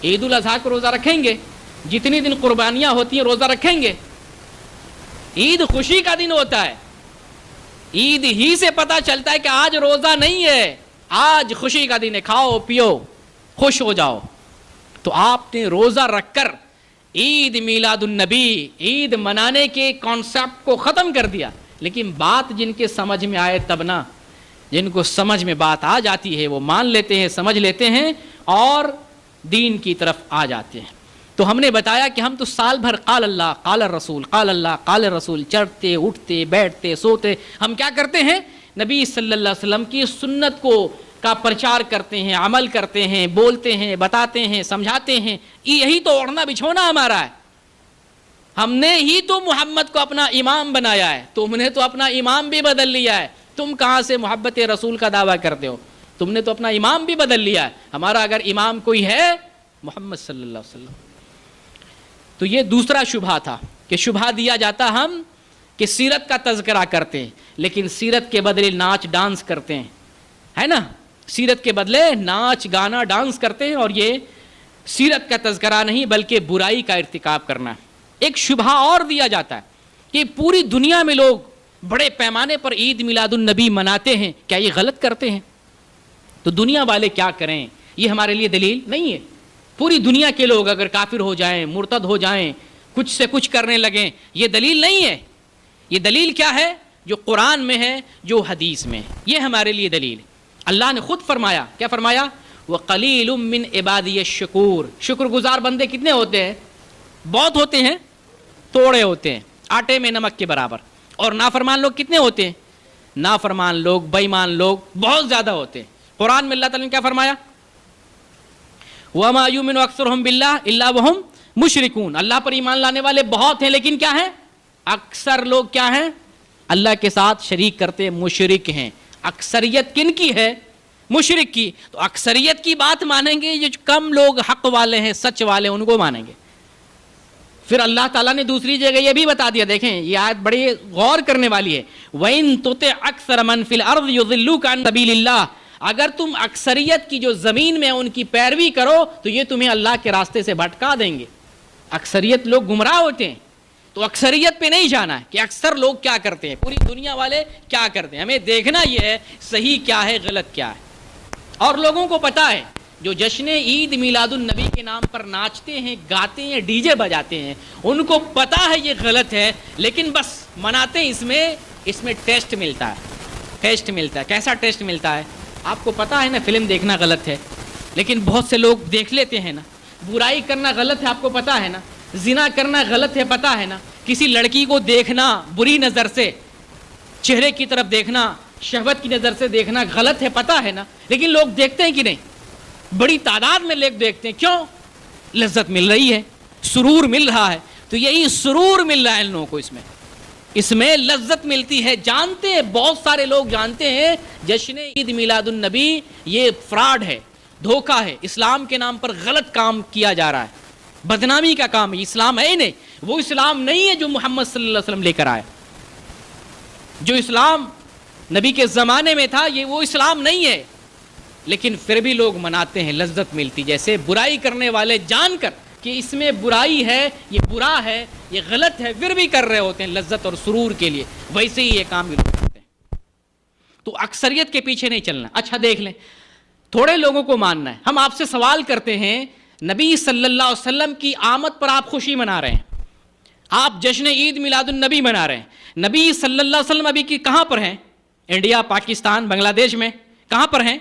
عید الاضحیٰ کو روزہ رکھیں گے, جتنی دن قربانیاں ہوتی ہیں روزہ رکھیں گے. عید خوشی کا دن ہوتا ہے, عید ہی سے پتہ چلتا ہے کہ آج روزہ نہیں ہے, آج خوشی کا دن ہے, کھاؤ پیو خوش ہو جاؤ. تو آپ نے روزہ رکھ کر عید میلاد النبی, عید منانے کے کانسیپٹ کو ختم کر دیا. لیکن بات جن کے سمجھ میں آئے تب نہ, جن کو سمجھ میں بات آ جاتی ہے وہ مان لیتے ہیں, سمجھ لیتے ہیں اور دین کی طرف آ جاتے ہیں. تو ہم نے بتایا کہ ہم تو سال بھر قال اللہ قال الرسول قال اللہ قال الرسول, چڑھتے اٹھتے بیٹھتے سوتے, ہم کیا کرتے ہیں؟ نبی صلی اللہ علیہ وسلم کی سنت کو کا پرچار کرتے ہیں, عمل کرتے ہیں, بولتے ہیں, بتاتے ہیں, سمجھاتے ہیں. یہی تو اوڑھنا بچھونا ہمارا ہے. ہم نے ہی تو محمد کو اپنا امام بنایا ہے, تم نے تو اپنا امام بھی بدل لیا ہے. تم کہاں سے محبت رسول کا دعویٰ کرتے ہو؟ تم نے تو اپنا امام بھی بدل لیا ہے. ہمارا اگر امام کوئی ہے محمد صلی اللہ علیہ وسلم. تو یہ دوسرا شبہہ تھا کہ شبہہ دیا جاتا ہم کہ سیرت کا تذکرہ کرتے ہیں لیکن سیرت کے بدلے ناچ ڈانس کرتے ہیں, ہے نا, سیرت کے بدلے ناچ گانا ڈانس کرتے ہیں, اور یہ سیرت کا تذکرہ نہیں بلکہ برائی کا ارتکاب کرنا ہے. ایک شبہہ اور دیا جاتا ہے کہ پوری دنیا میں لوگ بڑے پیمانے پر عید میلاد النبی مناتے ہیں، کیا یہ غلط کرتے ہیں؟ تو دنیا والے کیا کریں، یہ ہمارے لیے دلیل نہیں ہے۔ پوری دنیا کے لوگ اگر کافر ہو جائیں، مرتد ہو جائیں، کچھ سے کچھ کرنے لگیں، یہ دلیل نہیں ہے۔ یہ دلیل کیا ہے؟ جو قرآن میں ہے، جو حدیث میں ہے، یہ ہمارے لیے دلیل ہے۔ اللہ نے خود فرمایا، کیا فرمایا؟ وَقَلِيلٌ مِّنْ عِبَادِيَ الشُّكُورُ، شکر گزار بندے کتنے ہوتے ہیں؟ بہت ہوتے ہیں، توڑے ہوتے ہیں، آٹے میں نمک کے برابر۔ اور نافرمان لوگ کتنے ہوتے ہیں؟ نافرمان لوگ، بے ایمان لوگ بہت زیادہ ہوتے ہیں۔ قرآن میں اللہ تعالیٰ نے کیا فرمایا؟ وَمَا يُؤْمِنُ أَكْثَرُهُم بِاللَّهِ إِلَّا وَهُمْ مُشْرِكُونَ، اللہ پر ایمان لانے والے بہت ہیں، لیکن کیا ہیں؟ اکثر لوگ کیا ہیں؟ اللہ کے ساتھ شریک کرتے ہیں، مشرک ہیں۔ اکثریت کن کی ہے؟ مشرک کی۔ تو اکثریت کی بات مانیں گے، جو کم لوگ حق والے ہیں، سچ والے ہیں، ان کو مانیں گے۔ پھر اللہ تعالیٰ نے دوسری جگہ یہ بھی بتا دیا، دیکھیں یہ آیت بڑی غور کرنے والی ہے، وَإِن تُطِعْ أَكْثَرَ مَنْ فِي الْأَرْضِ يُضِلُّوكَ عَنْ سَبِيلِ اللَّهِ، اگر تم اکثریت کی جو زمین میں ان کی پیروی کرو تو یہ تمہیں اللہ کے راستے سے بھٹکا دیں گے۔ اکثریت لوگ گمراہ ہوتے ہیں، تو اکثریت پہ نہیں جانا ہے کہ اکثر لوگ کیا کرتے ہیں، پوری دنیا والے کیا کرتے ہیں۔ ہمیں دیکھنا یہ ہے صحیح کیا ہے، غلط کیا ہے۔ اور لوگوں کو پتا ہے، جو جشن عید میلاد النبی کے نام پر ناچتے ہیں، گاتے ہیں، ڈی جے بجاتے ہیں، ان کو پتا ہے یہ غلط ہے، لیکن بس مناتے ہیں۔ اس میں ٹیسٹ ملتا ہے، ٹیسٹ ملتا ہے۔ کیسا ٹیسٹ ملتا ہے؟ آپ کو پتا ہے نا، فلم دیکھنا غلط ہے، لیکن بہت سے لوگ دیکھ لیتے ہیں نا۔ برائی کرنا غلط ہے، آپ کو پتا ہے نا۔ زنا کرنا غلط ہے، پتا ہے نا۔ کسی لڑکی کو دیکھنا بری نظر سے، چہرے کی طرف دیکھنا، شہوت کی نظر سے دیکھنا غلط ہے، پتا ہے نا، لیکن لوگ دیکھتے ہیں کہ نہیں؟ بڑی تعداد میں لوگ دیکھتے ہیں۔ کیوں؟ لذت مل رہی ہے، سرور مل رہا ہے۔ تو یہی سرور مل رہا ہے ان لوگوں کو، اس میں لذت ملتی ہے۔ جانتے ہیں، بہت سارے لوگ جانتے ہیں جشن عید میلاد النبی یہ فراڈ ہے، دھوکہ ہے، اسلام کے نام پر غلط کام کیا جا رہا ہے، بدنامی کا کام ہے۔ اسلام ہے ہی نہیں، وہ اسلام نہیں ہے جو محمد صلی اللہ علیہ وسلم لے کر آئے۔ جو اسلام نبی کے زمانے میں تھا، یہ وہ اسلام نہیں ہے، لیکن پھر بھی لوگ مناتے ہیں، لذت ملتی۔ جیسے برائی کرنے والے جان کر کہ اس میں برائی ہے، یہ برا ہے، یہ غلط ہے، پھر بھی کر رہے ہوتے ہیں لذت اور سرور کے لیے، ویسے ہی یہ کام بھی لوگ کرتے ہیں۔ تو اکثریت کے پیچھے نہیں چلنا۔ اچھا دیکھ لیں، تھوڑے لوگوں کو ماننا ہے۔ ہم آپ سے سوال کرتے ہیں، نبی صلی اللہ علیہ وسلم کی آمد پر آپ خوشی منا رہے ہیں، آپ جشن عید میلاد النبی منا رہے ہیں۔ نبی صلی اللہ علیہ وسلم ابھی کہاں پر ہیں؟ انڈیا، پاکستان، بنگلہ دیش میں کہاں پر ہیں؟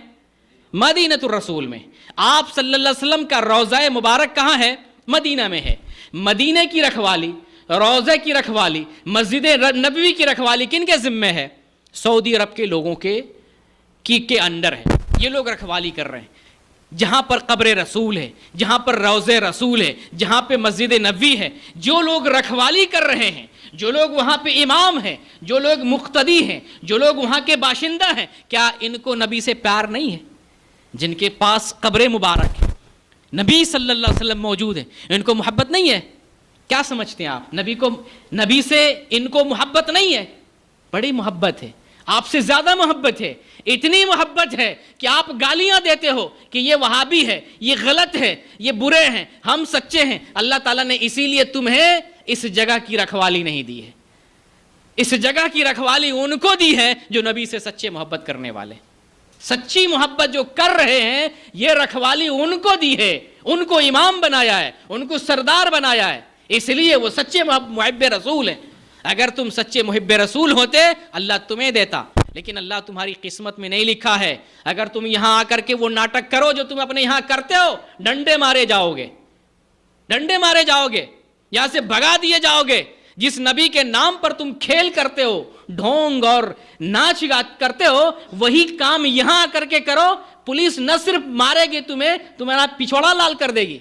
مدینۃ الرسول میں۔ آپ صلی اللہ علیہ وسلم کا روضہ مبارک کہاں ہے؟ مدینہ میں ہے۔ مدینہ کی رکھوالی، روضہ کی رکھوالی، مسجد نبوی کی رکھوالی کن کے ذمہ ہے؟ سعودی عرب کے لوگوں کے انڈر ہے۔ یہ لوگ رکھوالی کر رہے ہیں۔ جہاں پر قبر رسول ہے، جہاں پر روضہ رسول ہے، جہاں پہ مسجد نبوی ہے، جو لوگ رکھوالی کر رہے ہیں، جو لوگ وہاں پہ امام ہیں، جو لوگ مقتدی ہیں، جو لوگ وہاں کے باشندہ ہیں، کیا ان کو نبی سے پیار نہیں ہے؟ جن کے پاس قبر مبارک ہے، نبی صلی اللہ علیہ وسلم موجود ہے، ان کو محبت نہیں ہے؟ کیا سمجھتے ہیں آپ؟ نبی سے ان کو محبت نہیں ہے؟ بڑی محبت ہے، آپ سے زیادہ محبت ہے۔ اتنی محبت ہے کہ آپ گالیاں دیتے ہو کہ یہ وہابی ہے، یہ غلط ہے، یہ برے ہیں، ہم سچے ہیں۔ اللہ تعالیٰ نے اسی لیے تمہیں اس جگہ کی رکھوالی نہیں دی ہے۔ اس جگہ کی رکھوالی ان کو دی ہے جو نبی سے سچے محبت کرنے والے، سچی محبت جو کر رہے ہیں، یہ رکھوالی ان کو دی ہے، ان کو امام بنایا ہے، ان کو سردار بنایا ہے، اس لیے وہ سچے محب رسول ہیں۔ اگر تم سچے محب رسول ہوتے، اللہ تمہیں دیتا، لیکن اللہ تمہاری قسمت میں نہیں لکھا ہے۔ اگر تم یہاں آ کر کے وہ ناٹک کرو جو تم اپنے یہاں کرتے ہو، ڈنڈے مارے جاؤ گے، ڈنڈے مارے جاؤ گے، یہاں سے بھگا دیے جاؤ گے۔ جس نبی کے نام پر تم کھیل کرتے ہو، ڈھونگ اور ناچ کرتے ہو، وہی کام یہاں آ کر کے کرو، پولیس نہ صرف مارے گی تمہیں، تمہارا پچھوڑا لال کر دے گی۔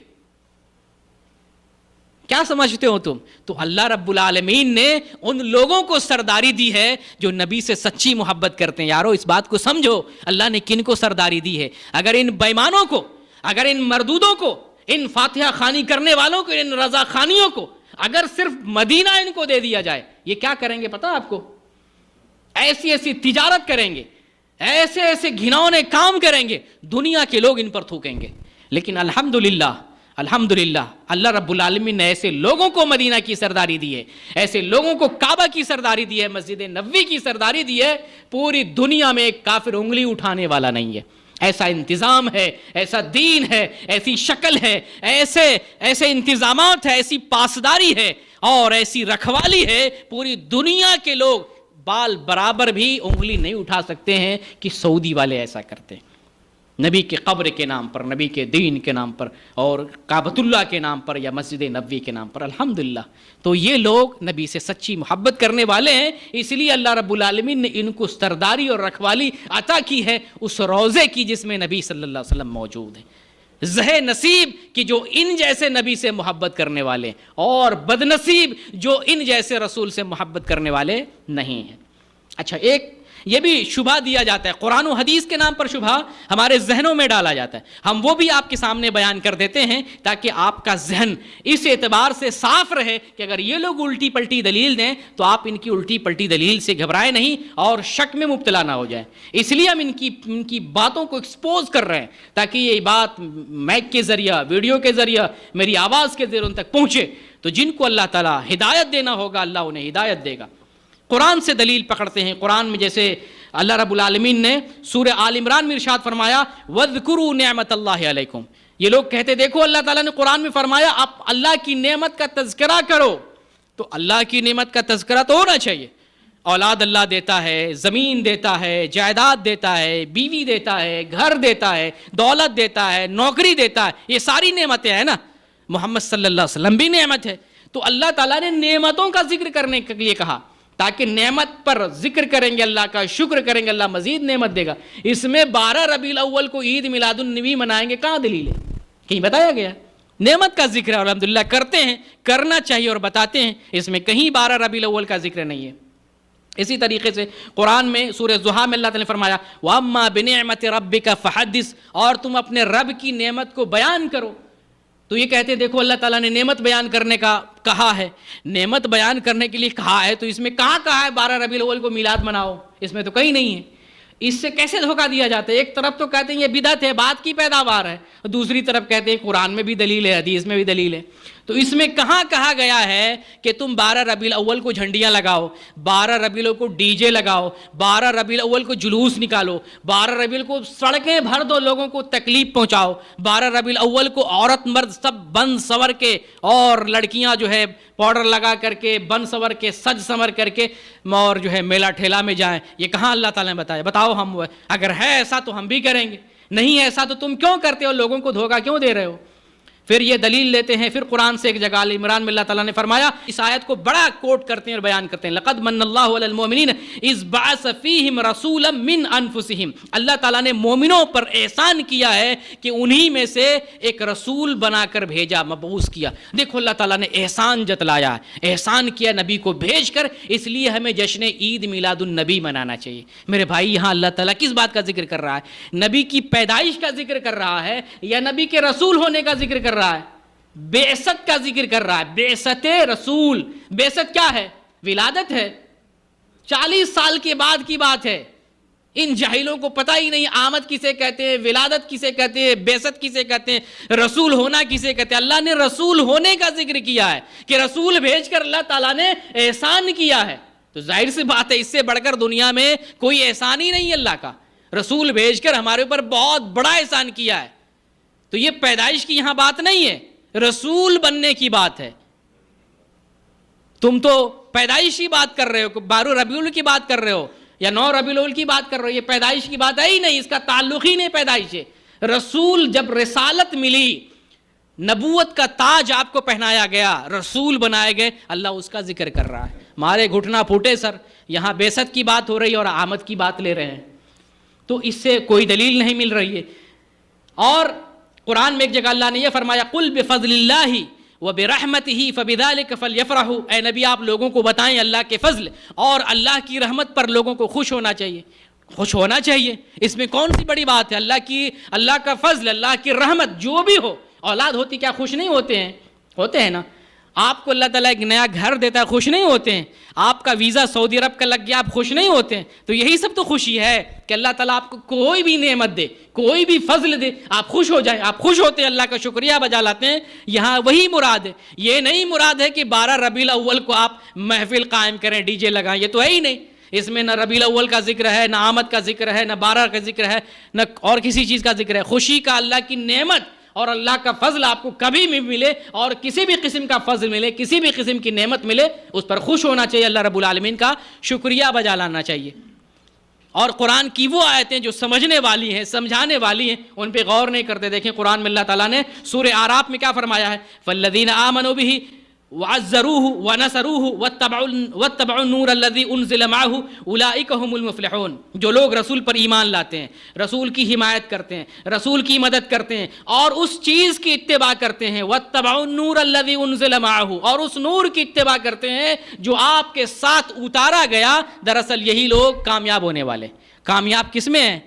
کیا سمجھتے ہو تم؟ تو اللہ رب العالمین نے ان لوگوں کو سرداری دی ہے جو نبی سے سچی محبت کرتے ہیں۔ یارو اس بات کو سمجھو، اللہ نے کن کو سرداری دی ہے؟ اگر ان بےایمانوں کو، اگر ان مردودوں کو، ان فاتحہ خوانی کرنے والوں کو، ان رضا خانیوں کو اگر صرف مدینہ ان کو دے دیا جائے، یہ کیا کریں گے پتا آپ کو؟ ایسی ایسی تجارت کریں گے، ایسے ایسے گھناؤنے کام کریں گے، دنیا کے لوگ ان پر تھوکیں گے۔ لیکن الحمدللہ الحمدللہ اللہ رب العالمین نے ایسے لوگوں کو مدینہ کی سرداری دی ہے، ایسے لوگوں کو کعبہ کی سرداری دی ہے، مسجد نبوی کی سرداری دی ہے، پوری دنیا میں ایک کافر انگلی اٹھانے والا نہیں ہے۔ ایسا انتظام ہے، ایسا دین ہے، ایسی شکل ہے، ایسے انتظامات ہے، ایسی پاسداری ہے اور ایسی رکھوالی ہے، پوری دنیا کے لوگ بال برابر بھی انگلی نہیں اٹھا سکتے ہیں کہ سعودی والے ایسا کرتے ہیں۔ نبی کے قبر کے نام پر، نبی کے دین کے نام پر، اور کعبۃ اللہ کے نام پر یا مسجد نبوی کے نام پر، الحمدللہ۔ تو یہ لوگ نبی سے سچی محبت کرنے والے ہیں، اس لیے اللہ رب العالمین نے ان کو سرداری اور رکھوالی عطا کی ہے اس روضے کی جس میں نبی صلی اللہ علیہ وسلم موجود ہیں۔ زہ نصیب کہ جو ان جیسے نبی سے محبت کرنے والے، اور بد نصیب جو ان جیسے رسول سے محبت کرنے والے نہیں ہیں۔ اچھا، ایک یہ بھی شبہ دیا جاتا ہے، قرآن و حدیث کے نام پر شبہ ہمارے ذہنوں میں ڈالا جاتا ہے، ہم وہ بھی آپ کے سامنے بیان کر دیتے ہیں تاکہ آپ کا ذہن اس اعتبار سے صاف رہے کہ اگر یہ لوگ الٹی پلٹی دلیل دیں تو آپ ان کی الٹی پلٹی دلیل سے گھبرائیں نہیں اور شک میں مبتلا نہ ہو جائیں۔ اس لیے ہم ان کی باتوں کو ایکسپوز کر رہے ہیں تاکہ یہ بات مائک کے ذریعہ، ویڈیو کے ذریعہ، میری آواز کے ذریعے ان تک پہنچے، تو جن کو اللہ تعالیٰ ہدایت دینا ہوگا اللہ انہیں ہدایت دے گا۔ قرآن سے دلیل پکڑتے ہیں، قرآن میں جیسے اللہ رب العالمین نے سورہ آل عمران میں ارشاد فرمایا وَاذْكُرُوا نِعْمَتَ اللَّهِ عَلَيْكُمْ، یہ لوگ کہتے دیکھو اللہ تعالیٰ نے قرآن میں فرمایا آپ اللہ کی نعمت کا تذکرہ کرو، تو اللہ کی نعمت کا تذکرہ تو ہونا چاہیے۔ اولاد اللہ دیتا ہے، زمین دیتا ہے، جائیداد دیتا ہے، بیوی دیتا ہے، گھر دیتا ہے، دولت دیتا ہے، نوکری دیتا ہے، یہ ساری نعمتیں ہیں نا۔ محمد صلی اللہ علیہ وسلم بھی نعمت ہے، تو اللہ تعالیٰ نے نعمتوں کا ذکر کرنے کے لیے کہا تاکہ نعمت پر ذکر کریں گے اللہ کا، شکر کریں گے اللہ مزید نعمت دے گا۔ اس میں 12 ربیع الاول کو عید میلاد النبی منائیں گے، کہاں دلیل ہے؟ کہیں بتایا گیا؟ نعمت کا ذکر ہے اور الحمدللہ کرتے ہیں، کرنا چاہیے اور بتاتے ہیں، اس میں کہیں 12 ربیع الاول کا ذکر نہیں ہے۔ اسی طریقے سے قرآن میں سورہ ضحیٰ میں اللہ تعالیٰ نے فرمایا وَأَمَّا بِنِعْمَةِ رَبِّكَ فَحَدِّثْ، اور تم اپنے رب کی نعمت کو بیان کرو۔ تو یہ کہتے ہیں دیکھو اللہ تعالیٰ نے نعمت بیان کرنے کا کہا ہے، نعمت بیان کرنے کے لیے کہا ہے، تو اس میں کہاں کہا ہے 12 ربیع الاول کو میلاد مناؤ؟ اس میں تو کہیں نہیں ہے۔ اس سے کیسے دھوکہ دیا جاتا ہے؟ ایک طرف تو کہتے ہیں یہ بدعت ہے، بات کی پیداوار ہے، اور دوسری طرف کہتے ہیں قرآن میں بھی دلیل ہے، حدیث میں بھی دلیل ہے۔ تو اس میں کہاں کہا گیا ہے کہ تم 12 ربیع الاول کو جھنڈیاں لگاؤ، 12 ربیع الاول کو ڈی جے لگاؤ، 12 ربیع الاول کو جلوس نکالو، 12 ربیع کو سڑکیں بھر دو، لوگوں کو تکلیف پہنچاؤ، 12 ربیع الاول کو عورت مرد سب بن سور کے، اور لڑکیاں جو ہے پاؤڈر لگا کر کے، بن سور کے، سج سمر کر کے، اور جو ہے میلہ ٹھیلا میں جائیں؟ یہ کہاں اللہ تعالیٰ نے بتایا؟ بتاؤ ہم اگر ہے ایسا تو ہم بھی کریں گے، نہیں ایسا تو تم کیوں کرتے ہو؟ لوگوں کو دھوکہ کیوں دے رہے ہو؟ پھر یہ دلیل لیتے ہیں، پھر قرآن سے ایک جگہ آل عمران میں اللہ تعالیٰ نے فرمایا، اس آیت کو بڑا کوٹ کرتے ہیں اور بیان کرتے ہیں، لَقَدْ مَنَّ اللَّهُ عَلَى الْمُؤْمِنِينَ إِذْ بَعَثَ فِيهِمْ رَسُولًا مِّنْ أَنفُسِهِمْ، اللہ تعالیٰ نے مومنوں پر احسان کیا ہے کہ انہی میں سے ایک رسول بنا کر بھیجا، مبعوث کیا۔ دیکھو اللہ تعالیٰ نے احسان جتلایا ہے، احسان کیا نبی کو بھیج کر، اس لیے ہمیں جشن عید میلاد النبی منانا چاہیے۔ میرے بھائی، یہاں اللہ تعالیٰ کس بات کا ذکر کر رہا ہے؟ نبی کی پیدائش کا ذکر کر رہا ہے یا نبی کے رسول ہونے کا ذکر کر رہا ہے؟ بعثت کا ذکر کر رہا ہے، بعثت رسول۔ بعثت کیا ہے؟ ولادت ہے، 40 سال کے بعد کی بات ہے۔ ان جاہلوں کو پتہ ہی نہیں آمد کسے کہتے ہیں، ولادت کسے کہتے ہیں، بعثت کسے کہتے ہیں، رسول ہونا کسے کہتے ہیں۔ اللہ نے رسول ہونے کا ذکر کیا ہے کہ رسول بھیج کر اللہ تعالیٰ نے احسان کیا ہے، تو ظاہر سی بات ہے اس سے بڑھ کر دنیا میں کوئی احسان ہی نہیں اللہ کا۔ رسول بھیج کر ہمارے اوپر بہت بڑا احسان کیا ہے۔ تو یہ پیدائش کی یہاں بات نہیں ہے، رسول بننے کی بات ہے۔ تم تو پیدائش کی بات کر رہے ہو، 12 ربیع الاول کی بات کر رہے ہو یا 9 ربیع الاول کی بات کر رہے ہو، یہ پیدائش کی بات ہے ہی نہیں، اس کا تعلق ہی نہیں پیدائش ہے۔ رسول جب رسالت ملی، نبوت کا تاج آپ کو پہنایا گیا، رسول بنائے گئے، اللہ اس کا ذکر کر رہا ہے۔ مارے گھٹنا پھوٹے سر، یہاں بعثت کی بات ہو رہی ہے اور آمد کی بات لے رہے ہیں، تو اس سے کوئی دلیل نہیں مل رہی ہے۔ اور قرآن میں ایک جگہ اللہ نے یہ فرمایا قُلْ بِفَضْلِ اللَّهِ وَبِرَحْمَتِهِ فَبِذَلِكَ فَلْيَفْرَحُوا، اے نبی آپ لوگوں کو بتائیں اللہ کے فضل اور اللہ کی رحمت پر لوگوں کو خوش ہونا چاہیے، خوش ہونا چاہیے۔ اس میں کون سی بڑی بات ہے؟ اللہ کا فضل، اللہ کی رحمت جو بھی ہو۔ اولاد ہوتی کیا خوش نہیں ہوتے ہیں؟ ہوتے ہیں نا۔ آپ کو اللہ تعالیٰ ایک نیا گھر دیتا ہے، خوش نہیں ہوتے ہیں؟ آپ کا ویزا سعودی عرب کا لگ گیا، آپ خوش نہیں ہوتے ہیں؟ تو یہی سب تو خوشی ہے کہ اللہ تعالیٰ آپ کو کوئی بھی نعمت دے، کوئی بھی فضل دے، آپ خوش ہو جائیں، آپ خوش ہوتے ہیں، اللہ کا شکریہ بجا لاتے ہیں. یہاں وہی مراد ہے. یہ نہیں مراد ہے کہ 12 ربیع الاول کو آپ محفل قائم کریں، ڈی جے لگائیں، یہ تو ہے ہی نہیں. اس میں نہ ربیع الاول کا ذکر ہے، نہ آمد کا ذکر ہے، نہ 12 کا ذکر ہے، نہ اور کسی چیز کا ذکر ہے. خوشی کا اللہ کی نعمت اور اللہ کا فضل آپ کو کبھی بھی ملے، اور کسی بھی قسم کا فضل ملے، کسی بھی قسم کی نعمت ملے، اس پر خوش ہونا چاہیے، اللہ رب العالمین کا شکریہ بجا لانا چاہیے. اور قرآن کی وہ آیتیں جو سمجھنے والی ہیں، سمجھانے والی ہیں، ان پہ غور نہیں کرتے. دیکھیں قرآن میں اللہ تعالیٰ نے سورہ اعراف میں کیا فرمایا ہے؟ فالذین آمنوا بہ وعزروہ ونصروہ واتبعوا النور الذی انزل معہ اولئک هم المفلحون. جو لوگ رسول پر ایمان لاتے ہیں، رسول کی حمایت کرتے ہیں، رسول کی مدد کرتے ہیں، اور اس چیز کی اتباع کرتے ہیں، واتبعوا النور الذی انزل معہ، اور اس نور کی اتباع کرتے ہیں جو آپ کے ساتھ اتارا گیا، دراصل یہی لوگ کامیاب ہونے والے. کامیاب کس میں ہیں؟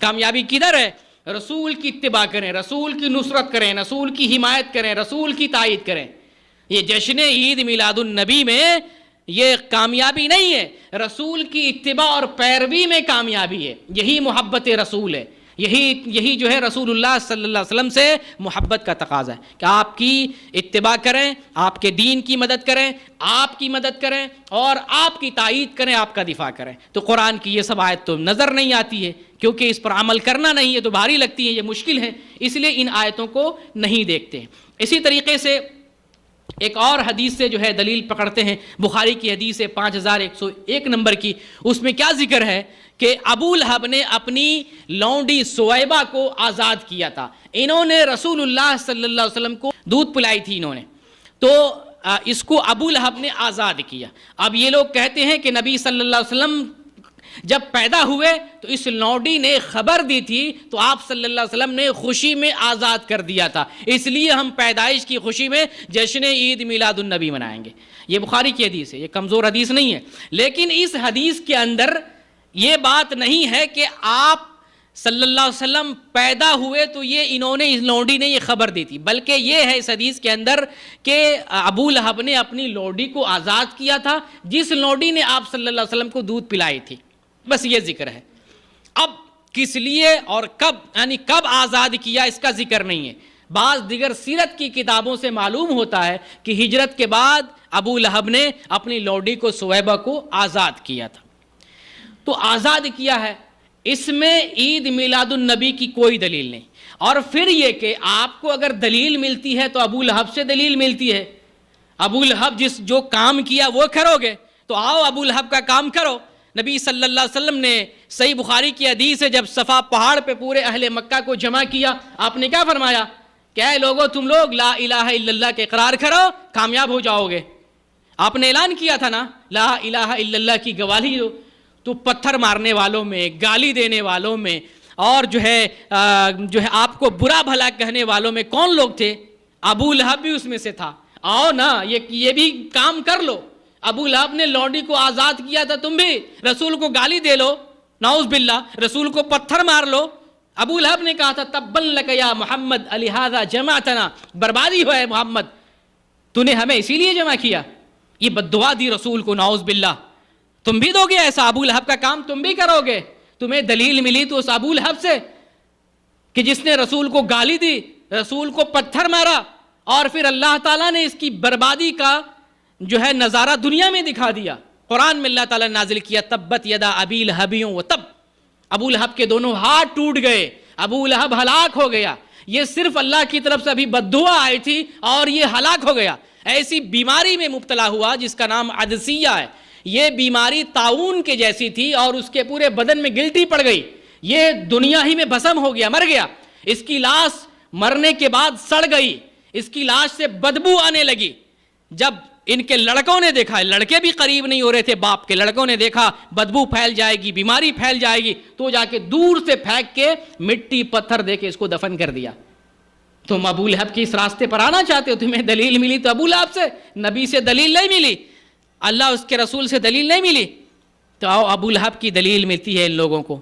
کامیابی کدھر ہے؟ رسول کی اتباع کریں، رسول کی نصرت کریں، رسول کی حمایت کریں، رسول کی تائید کریں. یہ جشن عید میلاد النبی میں یہ کامیابی نہیں ہے، رسول کی اتباع اور پیروی میں کامیابی ہے. یہی محبت رسول ہے، یہی جو ہے رسول اللہ صلی اللہ علیہ وسلم سے محبت کا تقاضا ہے کہ آپ کی اتباع کریں، آپ کے دین کی مدد کریں، آپ کی مدد کریں، اور آپ کی تائید کریں، آپ کا دفاع کریں. تو قرآن کی یہ سب آیت تو نظر نہیں آتی ہے، کیونکہ اس پر عمل کرنا نہیں ہے تو بھاری لگتی ہے، یہ مشکل ہے، اس لیے ان آیتوں کو نہیں دیکھتے ہیں. اسی طریقے سے ایک اور حدیث سے جو ہے دلیل پکڑتے ہیں، بخاری کی حدیث ہے 5101 نمبر کی. اس میں کیا ذکر ہے کہ ابو لہب نے اپنی لونڈی سویبہ کو آزاد کیا تھا. انہوں نے رسول اللہ صلی اللہ علیہ وسلم کو دودھ پلائی تھی انہوں نے، تو اس کو ابو لہب نے آزاد کیا. اب یہ لوگ کہتے ہیں کہ نبی صلی اللہ علیہ وسلم جب پیدا ہوئے تو اس لونڈی نے خبر دی تھی، تو آپ صلی اللہ علیہ وسلم نے خوشی میں آزاد کر دیا تھا، اس لیے ہم پیدائش کی خوشی میں جشن عید میلاد النبی منائیں گے. یہ بخاری کی حدیث ہے، یہ کمزور حدیث نہیں ہے. لیکن اس حدیث کے اندر یہ بات نہیں ہے کہ آپ صلی اللہ علیہ وسلم پیدا ہوئے تو یہ انہوں نے، اس لونڈی نے یہ خبر دی تھی، بلکہ یہ ہے اس حدیث کے اندر کہ ابو لہب نے اپنی لونڈی کو آزاد کیا تھا، جس لونڈی نے آپ صلی اللہ علیہ وسلم کو دودھ پلائی تھی. بس یہ ذکر ہے. اب کس لیے اور کب، یعنی کب آزاد کیا، اس کا ذکر نہیں ہے. بعض دیگر سیرت کی کتابوں سے معلوم ہوتا ہے کہ ہجرت کے بعد ابو لہب نے اپنی لونڈی کو سویبہ کو آزاد کیا تھا. تو آزاد کیا ہے، اس میں عید میلاد النبی کی کوئی دلیل نہیں. اور پھر یہ کہ آپ کو اگر دلیل ملتی ہے تو ابو لہب سے دلیل ملتی ہے. ابو لہب جو کام کیا وہ کرو گے، تو آؤ ابو لہب کا کام کرو. نبی صلی اللہ علیہ وسلم نے صحیح بخاری کی حدیث ہے، جب صفا پہاڑ پہ پورے اہل مکہ کو جمع کیا، آپ نے کیا فرمایا کہ اے لوگو تم لوگ لا الہ الا اللہ کے اقرار کرو، کامیاب ہو جاؤ گے. آپ نے اعلان کیا تھا نا لا الہ الا اللہ کی گواہی دو. تو پتھر مارنے والوں میں، گالی دینے والوں میں، اور جو ہے آپ کو برا بھلا کہنے والوں میں کون لوگ تھے؟ ابو لہب بھی اس میں سے تھا. آؤ نا یہ بھی کام کر لو. ابو لہب نے لونڈی کو آزاد کیا تھا، تم بھی رسول کو گالی دے لو، نعوذ باللہ، رسول کو پتھر مار لو. ابو لہب نے کہا تھا تبا لک یا محمد لہذا جمعتنا، بربادی ہو ہے محمد، تو نے ہمیں اسی لیے جمع کیا. یہ بد دعا دی رسول کو، نعوذ باللہ. تم بھی دو گے ایسا؟ ابو لہب کا کام تم بھی کرو گے؟ تمہیں دلیل ملی تو اس ابو لہب سے کہ جس نے رسول کو گالی دی، رسول کو پتھر مارا، اور پھر اللہ تعالیٰ نے اس کی بربادی کا جو ہے نظارہ دنیا میں دکھا دیا. قرآن میں اللہ تعالیٰ نے نازل کیا تبت یدا ابی لہب وتب، ابو لہب کے دونوں ہاتھ ٹوٹ گئے، ابو لہب ہلاک ہو گیا. یہ صرف اللہ کی طرف سے ابھی بد دعا آئی تھی اور یہ ہلاک ہو گیا. ایسی بیماری میں مبتلا ہوا جس کا نام عدسیہ ہے. یہ بیماری طاعون کے جیسی تھی اور اس کے پورے بدن میں گلٹی پڑ گئی، یہ دنیا ہی میں بھسم ہو گیا، مر گیا. اس کی لاش مرنے کے بعد سڑ گئی، اس کی لاش سے بدبو آنے لگی. جب ان کے لڑکوں نے دیکھا، لڑکے بھی قریب نہیں ہو رہے تھے باپ کے، لڑکوں نے دیکھا بدبو پھیل جائے گی، بیماری پھیل جائے گی، تو جا کے دور سے پھینک کے مٹی پتھر دے کے اس کو دفن کر دیا. تم ابو لہب کی اس راستے پر آنا چاہتے ہو، تمہیں دلیل ملی تو ابو لہب سے، نبی سے دلیل نہیں ملی، اللہ اس کے رسول سے دلیل نہیں ملی، تو آؤ ابو لہب کی دلیل ملتی ہے ان لوگوں کو.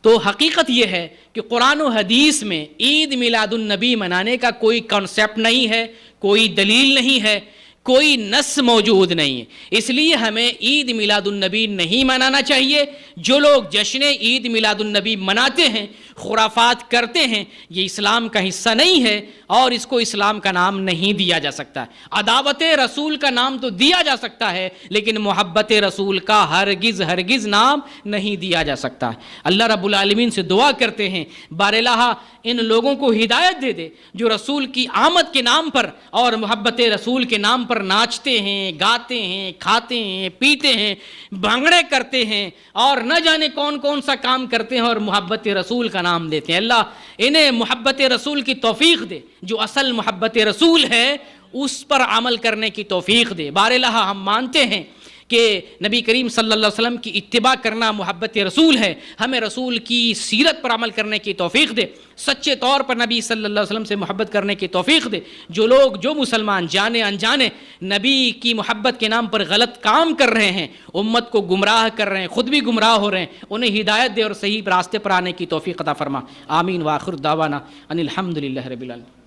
تو حقیقت یہ ہے کہ قرآن و حدیث میں عید میلاد النبی منانے کا کوئی کانسیپٹ نہیں ہے، کوئی دلیل نہیں ہے، کوئی نص موجود نہیں ہے. اس لیے ہمیں عید میلاد النبی نہیں منانا چاہیے. جو لوگ جشن عید میلاد النبی مناتے ہیں، خرافات کرتے ہیں، یہ اسلام کا حصہ نہیں ہے اور اس کو اسلام کا نام نہیں دیا جا سکتا. عداوت رسول کا نام تو دیا جا سکتا ہے، لیکن محبت رسول کا ہرگز نام نہیں دیا جا سکتا. اللہ رب العالمین سے دعا کرتے ہیں بار الہ ان لوگوں کو ہدایت دے دے جو رسول کی آمد کے نام پر اور محبت رسول کے نام پر ناچتے ہیں، گاتے ہیں، کھاتے ہیں، پیتے ہیں، بھنگڑے کرتے ہیں اور نہ جانے کون کون سا کام کرتے ہیں اور محبت رسول کا نام دیتے ہیں. اللہ انہیں محبت رسول کی توفیق دے. جو اصل محبت رسول ہے اس پر عمل کرنے کی توفیق دے. بار الہ ہم مانتے ہیں کہ نبی کریم صلی اللہ علیہ وسلم کی اتباع کرنا محبت رسول ہے. ہمیں رسول کی سیرت پر عمل کرنے کی توفیق دے. سچے طور پر نبی صلی اللہ علیہ وسلم سے محبت کرنے کی توفیق دے. جو مسلمان جانے انجانے نبی کی محبت کے نام پر غلط کام کر رہے ہیں، امت کو گمراہ کر رہے ہیں، خود بھی گمراہ ہو رہے ہیں، انہیں ہدایت دے اور صحیح راستے پر آنے کی توفیق عطا فرما. آمین. وآخر دعوانا ان الحمد للہ رب العالمین.